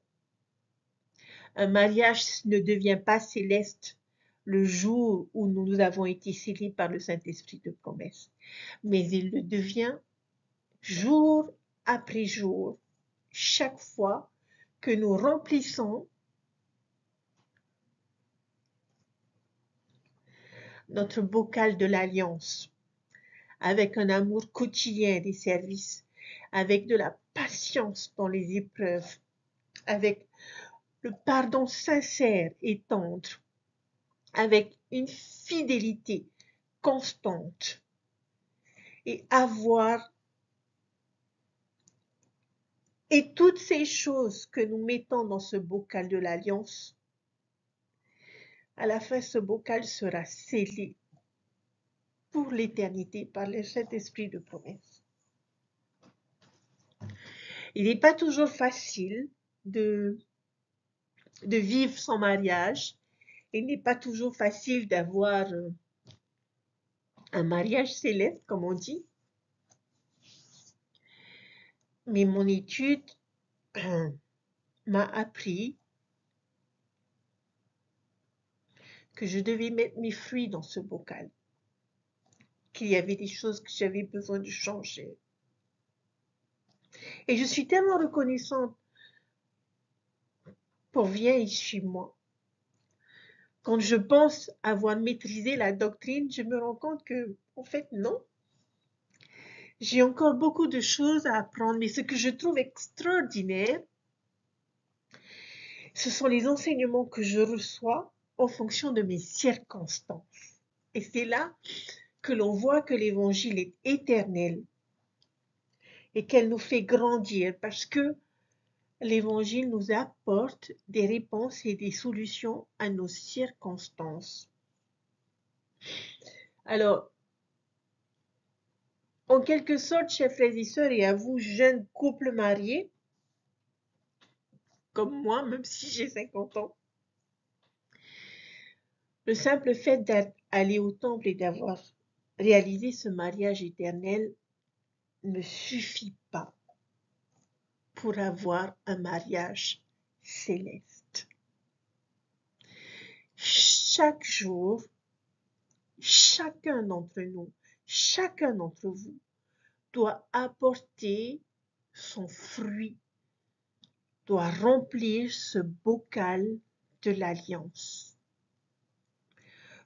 un mariage ne devient pas céleste le jour où nous avons été scellés par le Saint-Esprit de promesse, mais il le devient jour après jour, chaque fois que nous remplissons notre bocal de l'alliance avec un amour quotidien des services, avec de la patience dans les épreuves, avec le pardon sincère et tendre, avec une fidélité constante et toutes ces choses que nous mettons dans ce bocal de l'alliance, à la fin, ce bocal sera scellé pour l'éternité par le Saint-Esprit de promesse. Il n'est pas toujours facile de vivre son mariage. Il n'est pas toujours facile d'avoir un mariage céleste, comme on dit. Mais mon étude m'a appris que je devais mettre mes fruits dans ce bocal, qu'il y avait des choses que j'avais besoin de changer. Et je suis tellement reconnaissante pour Viens et suis-moi. Quand je pense avoir maîtrisé la doctrine, je me rends compte que, en fait, non. J'ai encore beaucoup de choses à apprendre, mais ce que je trouve extraordinaire, ce sont les enseignements que je reçois en fonction de mes circonstances. Et c'est là que l'on voit que l'évangile est éternel et qu'elle nous fait grandir parce que l'évangile nous apporte des réponses et des solutions à nos circonstances. Alors, en quelque sorte, chers frères et sœurs, et à vous, jeunes couples mariés, comme moi, même si j'ai 50 ans, le simple fait d'aller au temple et d'avoir réalisé ce mariage éternel ne suffit pas pour avoir un mariage céleste. Chaque jour, chacun d'entre nous, chacun d'entre vous doit apporter son fruit, doit remplir ce bocal de l'alliance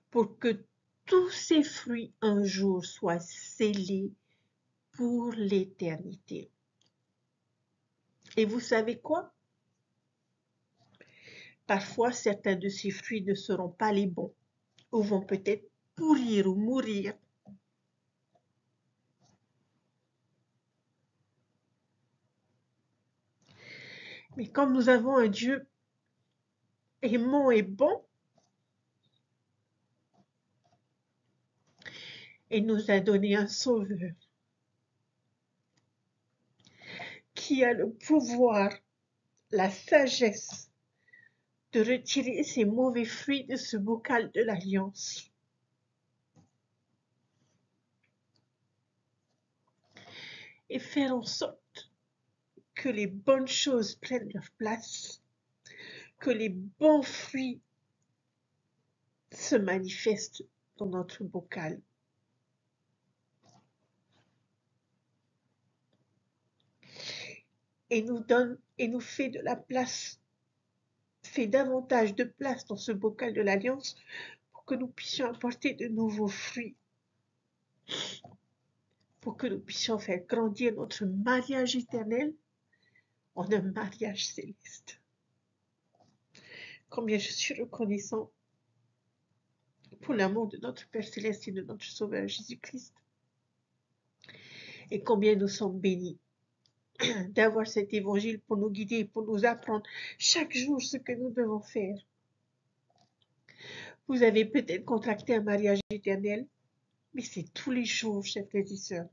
pour que tous ces fruits un jour soient scellés pour l'éternité. Et vous savez quoi? Parfois, certains de ces fruits ne seront pas les bons ou vont peut-être pourrir ou mourir. Mais comme nous avons un Dieu aimant et bon, il nous a donné un sauveur qui a le pouvoir, la sagesse de retirer ces mauvais fruits de ce bocal de l'alliance. Et faire en sorte que les bonnes choses prennent leur place, que les bons fruits se manifestent dans notre bocal. Et nous fait de la place, fait davantage de place dans ce bocal de l'alliance pour que nous puissions apporter de nouveaux fruits, pour que nous puissions faire grandir notre mariage éternel en un mariage céleste. Combien je suis reconnaissant pour l'amour de notre Père céleste et de notre Sauveur Jésus-Christ. Et combien nous sommes bénis d'avoir cet évangile pour nous guider, pour nous apprendre chaque jour ce que nous devons faire. Vous avez peut-être contracté un mariage éternel, mais c'est tous les jours, chers frères et sœurs,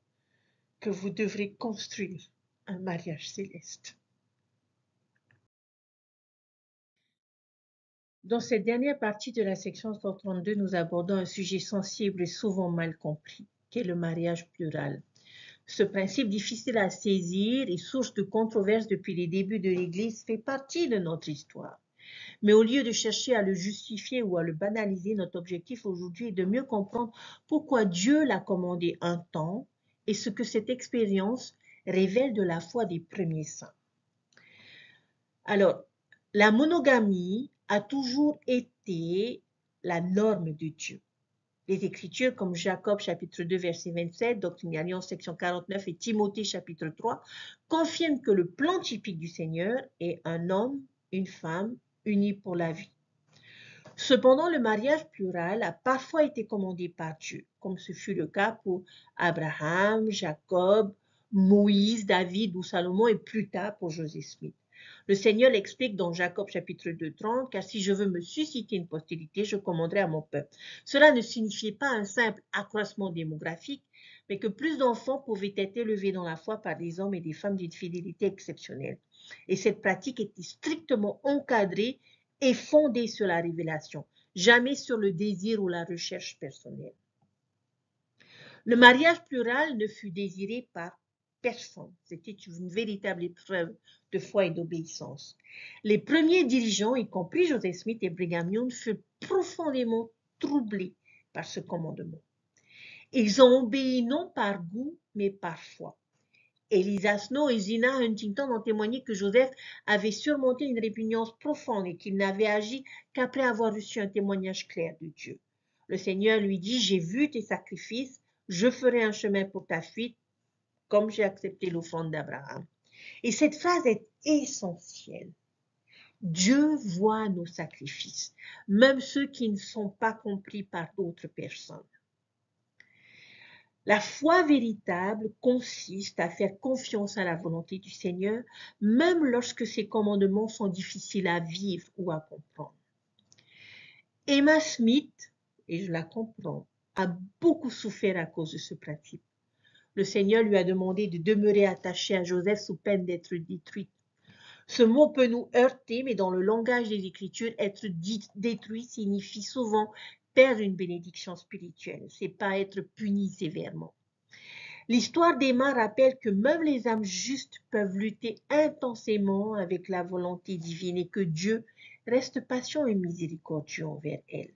que vous devrez construire un mariage céleste. Dans cette dernière partie de la section 132, nous abordons un sujet sensible et souvent mal compris, qui est le mariage plural. Ce principe difficile à saisir et source de controverses depuis les débuts de l'Église fait partie de notre histoire. Mais au lieu de chercher à le justifier ou à le banaliser, notre objectif aujourd'hui est de mieux comprendre pourquoi Dieu l'a commandé un temps et ce que cette expérience révèle de la foi des premiers saints. Alors, la monogamie a toujours été la norme de Dieu. Les Écritures comme Jacob chapitre 2 verset 27, Doctrine et Alliance section 49 et Timothée chapitre 3 confirment que le plan typique du Seigneur est un homme, une femme unis pour la vie. Cependant, le mariage plural a parfois été commandé par Dieu, comme ce fut le cas pour Abraham, Jacob, Moïse, David ou Salomon et plus tard pour Joseph Smith. Le Seigneur l'explique dans Jacob chapitre 2, 30, car si je veux me susciter une postérité, je commanderai à mon peuple. Cela ne signifiait pas un simple accroissement démographique, mais que plus d'enfants pouvaient être élevés dans la foi par des hommes et des femmes d'une fidélité exceptionnelle. Et cette pratique était strictement encadrée et fondée sur la révélation, jamais sur le désir ou la recherche personnelle. Le mariage plural ne fut désiré par personne. C'était une véritable épreuve de foi et d'obéissance. Les premiers dirigeants, y compris Joseph Smith et Brigham Young, furent profondément troublés par ce commandement. Ils ont obéi non par goût, mais par foi. Eliza Snow et Zina Huntington ont témoigné que Joseph avait surmonté une répugnance profonde et qu'il n'avait agi qu'après avoir reçu un témoignage clair de Dieu. Le Seigneur lui dit, j'ai vu tes sacrifices, je ferai un chemin pour ta fuite, comme j'ai accepté l'offrande d'Abraham. Et cette phrase est essentielle. Dieu voit nos sacrifices, même ceux qui ne sont pas compris par d'autres personnes. La foi véritable consiste à faire confiance à la volonté du Seigneur, même lorsque ses commandements sont difficiles à vivre ou à comprendre. Emma Smith, et je la comprends, a beaucoup souffert à cause de ce principe. Le Seigneur lui a demandé de demeurer attaché à Joseph sous peine d'être détruite. Ce mot peut nous heurter, mais dans le langage des Écritures, être détruit signifie souvent perdre une bénédiction spirituelle. C'est pas être puni sévèrement. L'histoire d'Emma rappelle que même les âmes justes peuvent lutter intensément avec la volonté divine et que Dieu reste patient et miséricordieux envers elles.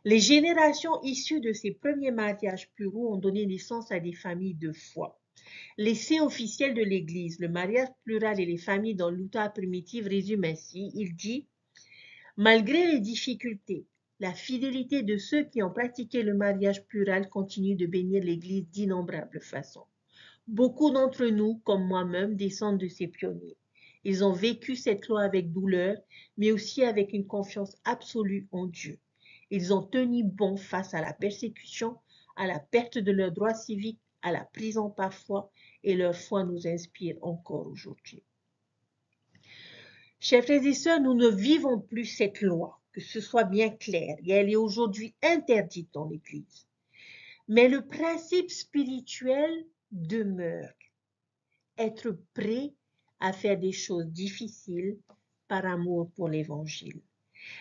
Les générations issues de ces premiers mariages pluraux ont donné naissance à des familles de foi. L'essai officiel de l'Église, le mariage plural et les familles dans l'Utah primitive résume ainsi, il dit « Malgré les difficultés, la fidélité de ceux qui ont pratiqué le mariage plural continue de bénir l'Église d'innombrables façons. Beaucoup d'entre nous, comme moi-même, descendent de ces pionniers. Ils ont vécu cette loi avec douleur, mais aussi avec une confiance absolue en Dieu. Ils ont tenu bon face à la persécution, à la perte de leurs droits civiques, à la prison parfois, et leur foi nous inspire encore aujourd'hui. Chers frères et sœurs, nous ne vivons plus cette loi, que ce soit bien clair, et elle est aujourd'hui interdite dans l'Église. Mais le principe spirituel demeure. Être prêt à faire des choses difficiles par amour pour l'Évangile.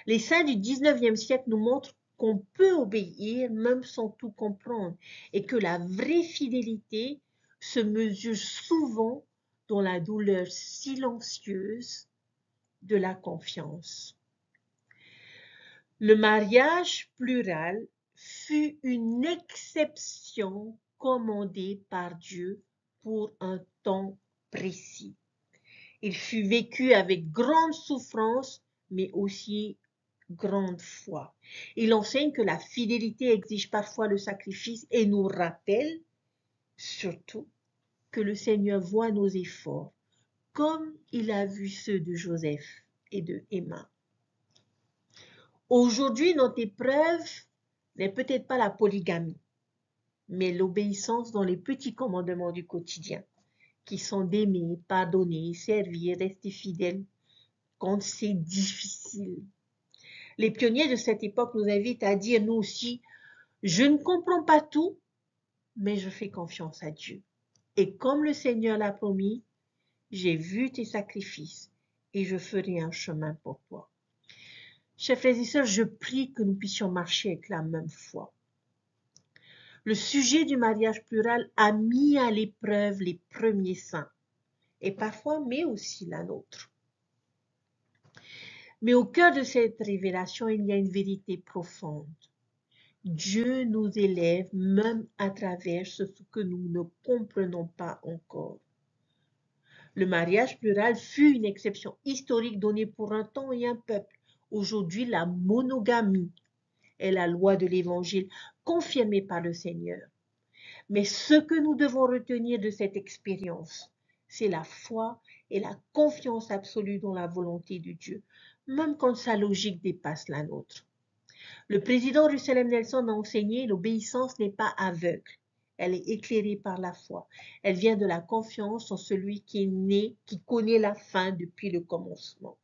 Les saints du 19e siècle nous montrent qu'on peut obéir même sans tout comprendre et que la vraie fidélité se mesure souvent dans la douleur silencieuse de la confiance. Le mariage plural fut une exception commandée par Dieu pour un temps précis. Il fut vécu avec grande souffrance, mais aussi grande foi. Il enseigne que la fidélité exige parfois le sacrifice et nous rappelle surtout que le Seigneur voit nos efforts, comme il a vu ceux de Joseph et de Emma. Aujourd'hui, notre épreuve n'est peut-être pas la polygamie, mais l'obéissance dans les petits commandements du quotidien, qui sont d'aimer, pardonner, servir, rester fidèle quand c'est difficile. Les pionniers de cette époque nous invitent à dire, nous aussi, je ne comprends pas tout, mais je fais confiance à Dieu. Et comme le Seigneur l'a promis, j'ai vu tes sacrifices et je ferai un chemin pour toi. Chers frères et sœurs, je prie que nous puissions marcher avec la même foi. Le sujet du mariage plural a mis à l'épreuve les premiers saints, et parfois, mais aussi la nôtre. Mais au cœur de cette révélation, il y a une vérité profonde. Dieu nous élève même à travers ce que nous ne comprenons pas encore. Le mariage plural fut une exception historique donnée pour un temps et un peuple. Aujourd'hui, la monogamie est la loi de l'Évangile confirmée par le Seigneur. Mais ce que nous devons retenir de cette expérience, c'est la foi et la confiance absolue dans la volonté de Dieu, même quand sa logique dépasse la nôtre. Le président Russell M. Nelson a enseigné l'obéissance n'est pas aveugle, elle est éclairée par la foi. Elle vient de la confiance en celui qui est né, qui connaît la fin depuis le commencement.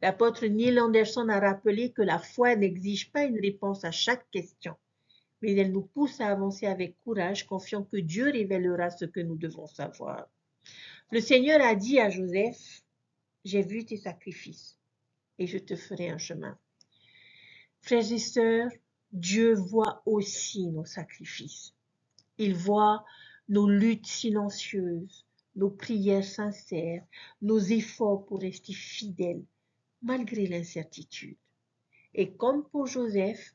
L'apôtre Neil Anderson a rappelé que la foi n'exige pas une réponse à chaque question, mais elle nous pousse à avancer avec courage, confiant que Dieu révélera ce que nous devons savoir. Le Seigneur a dit à Joseph, « J'ai vu tes sacrifices et je te ferai un chemin. » Frères et sœurs, Dieu voit aussi nos sacrifices. Il voit nos luttes silencieuses, nos prières sincères, nos efforts pour rester fidèles, malgré l'incertitude. Et comme pour Joseph,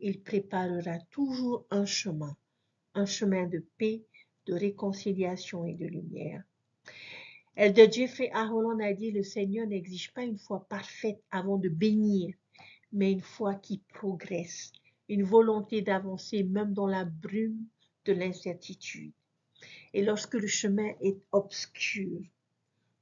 il préparera toujours un chemin de paix, de réconciliation et de lumière. Elder Jeffrey A. Holland a dit, le Seigneur n'exige pas une foi parfaite avant de bénir, mais une foi qui progresse, une volonté d'avancer même dans la brume de l'incertitude. Et lorsque le chemin est obscur,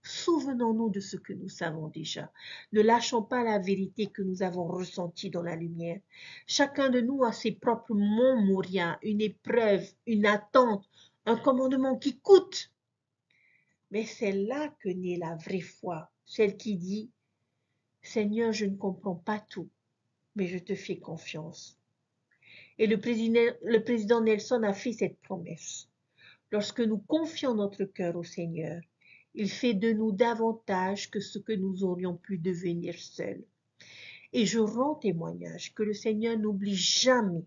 souvenons-nous de ce que nous savons déjà. Ne lâchons pas la vérité que nous avons ressentie dans la lumière. Chacun de nous a ses propres monts Moria, une épreuve, une attente, un commandement qui coûte. Mais c'est là que naît la vraie foi, celle qui dit, Seigneur, je ne comprends pas tout, mais je te fais confiance. Et le président Nelson a fait cette promesse. Lorsque nous confions notre cœur au Seigneur, il fait de nous davantage que ce que nous aurions pu devenir seuls. Et je rends témoignage que le Seigneur n'oublie jamais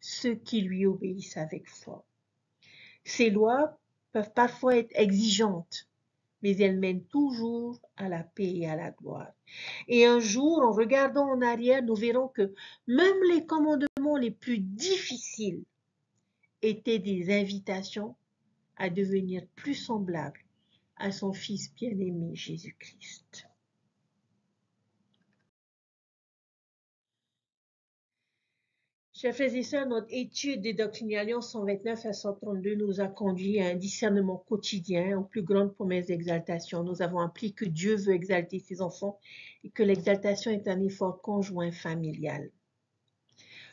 ceux qui lui obéissent avec foi. Ses lois peuvent parfois être exigeantes, mais elles mènent toujours à la paix et à la gloire. Et un jour, en regardant en arrière, nous verrons que même les commandements les plus difficiles étaient des invitations à devenir plus semblables à son Fils bien-aimé Jésus-Christ. Chers frères et sœurs, notre étude des Doctrines et Alliances 129 à 132 nous a conduit à un discernement quotidien aux plus grandes promesses d'exaltation. Nous avons appris que Dieu veut exalter ses enfants et que l'exaltation est un effort conjoint familial.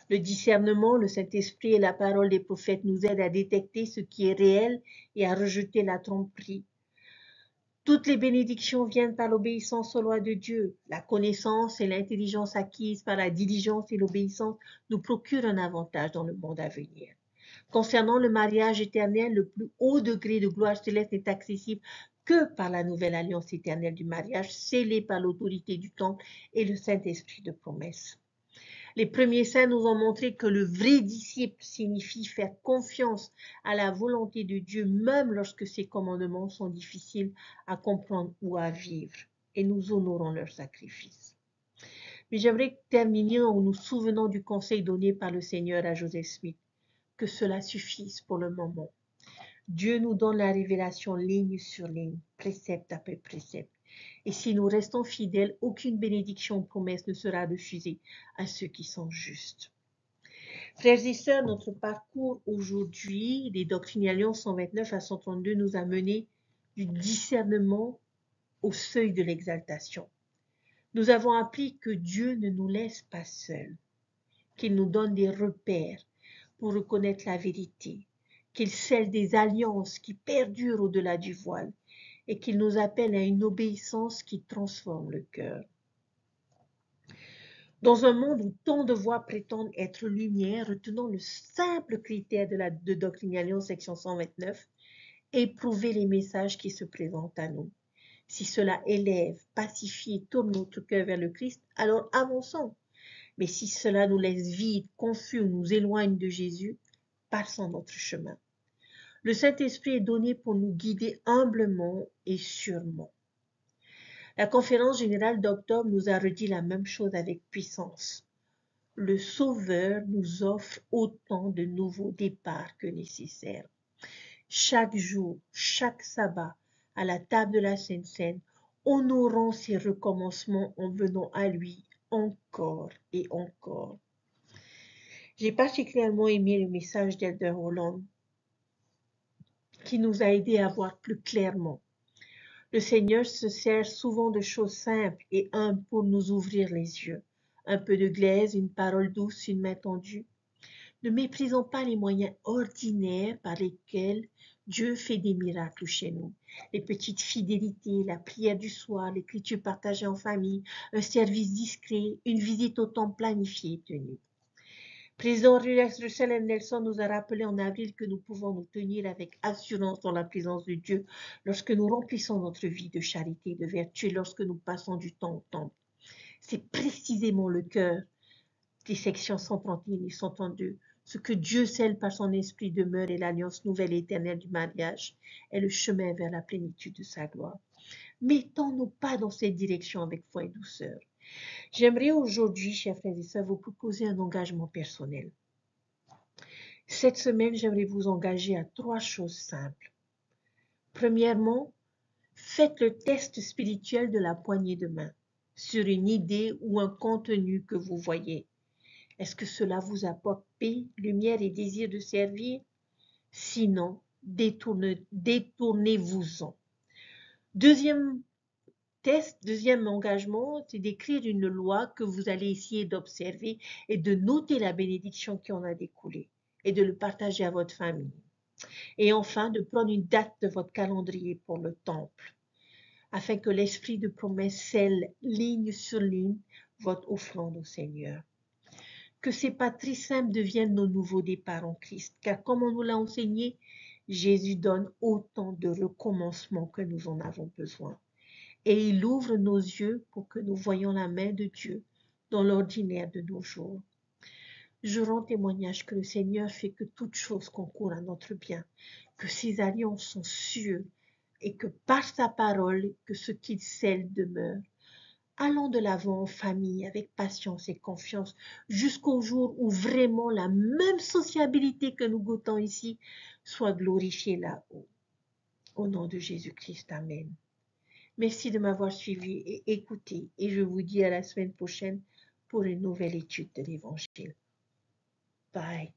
Le discernement, le Saint-Esprit et la parole des prophètes nous aident à détecter ce qui est réel et à rejeter la tromperie. Toutes les bénédictions viennent par l'obéissance aux lois de Dieu. La connaissance et l'intelligence acquises par la diligence et l'obéissance nous procurent un avantage dans le monde à venir. Concernant le mariage éternel, le plus haut degré de gloire céleste n'est accessible que par la nouvelle alliance éternelle du mariage, scellée par l'autorité du temple et le Saint-Esprit de promesse. Les premiers saints nous ont montré que le vrai disciple signifie faire confiance à la volonté de Dieu, même lorsque ses commandements sont difficiles à comprendre ou à vivre, et nous honorons leur sacrifice. Mais j'aimerais terminer en nous souvenant du conseil donné par le Seigneur à Joseph Smith, que cela suffise pour le moment. Dieu nous donne la révélation ligne sur ligne, précepte après précepte. Et si nous restons fidèles, aucune bénédiction ou promesse ne sera refusée à ceux qui sont justes. Frères et sœurs, notre parcours aujourd'hui, les Doctrines et Alliances 129 à 132, nous a menés du discernement au seuil de l'exaltation. Nous avons appris que Dieu ne nous laisse pas seuls, qu'il nous donne des repères pour reconnaître la vérité, qu'il scelle des alliances qui perdurent au-delà du voile et qu'il nous appelle à une obéissance qui transforme le cœur. Dans un monde où tant de voix prétendent être lumière, retenons le simple critère de Doctrine et Alliance, section 129, éprouver les messages qui se présentent à nous. Si cela élève, pacifie et tourne notre cœur vers le Christ, alors avançons. Mais si cela nous laisse vides, confus ou nous éloigne de Jésus, passons notre chemin. Le Saint-Esprit est donné pour nous guider humblement et sûrement. La conférence générale d'octobre nous a redit la même chose avec puissance. Le Sauveur nous offre autant de nouveaux départs que nécessaire. Chaque jour, chaque sabbat, à la table de la Sainte Seine, honorons ses recommencements en venant à lui encore et encore. J'ai particulièrement aimé le message d'Elder Holland qui nous a aidés à voir plus clairement. Le Seigneur se sert souvent de choses simples et humbles pour nous ouvrir les yeux. Un peu de glaise, une parole douce, une main tendue. Ne méprisons pas les moyens ordinaires par lesquels Dieu fait des miracles chez nous. Les petites fidélités, la prière du soir, l'écriture partagée en famille, un service discret, une visite au temple planifiée et tenue. Président Russell M. Nelson nous a rappelé en avril que nous pouvons nous tenir avec assurance dans la présence de Dieu lorsque nous remplissons notre vie de charité et de vertu, lorsque nous passons du temps au temple. C'est précisément le cœur des sections 131 et 132. Ce que Dieu scelle par son esprit demeure et l'alliance nouvelle et éternelle du mariage est le chemin vers la plénitude de sa gloire. Mettons-nous pas dans cette direction avec foi et douceur. J'aimerais aujourd'hui, chers frères et sœurs, vous proposer un engagement personnel. Cette semaine, j'aimerais vous engager à 3 choses simples. Premièrement, faites le test spirituel de la poignée de main sur une idée ou un contenu que vous voyez. Est-ce que cela vous apporte paix, lumière et désir de servir? Sinon, détournez-vous-en. Deuxième test, deuxième engagement, c'est d'écrire une loi que vous allez essayer d'observer et de noter la bénédiction qui en a découlé et de le partager à votre famille. Et enfin, de prendre une date de votre calendrier pour le temple, afin que l'esprit de promesse scelle ligne sur ligne votre offrande au Seigneur. Que ces pas très simples deviennent nos nouveaux départs en Christ, car comme on nous l'a enseigné, Jésus donne autant de recommencements que nous en avons besoin. Et il ouvre nos yeux pour que nous voyions la main de Dieu dans l'ordinaire de nos jours. Je rends témoignage que le Seigneur fait que toute chose concourt à notre bien, que ses alliances sont sûres et que par sa parole, que ce qu'il scelle demeure. Allons de l'avant en famille avec patience et confiance jusqu'au jour où vraiment la même sociabilité que nous goûtons ici soit glorifiée là-haut. Au nom de Jésus-Christ, Amen. Merci de m'avoir suivi et écouté et je vous dis à la semaine prochaine pour une nouvelle étude de l'Évangile. Bye.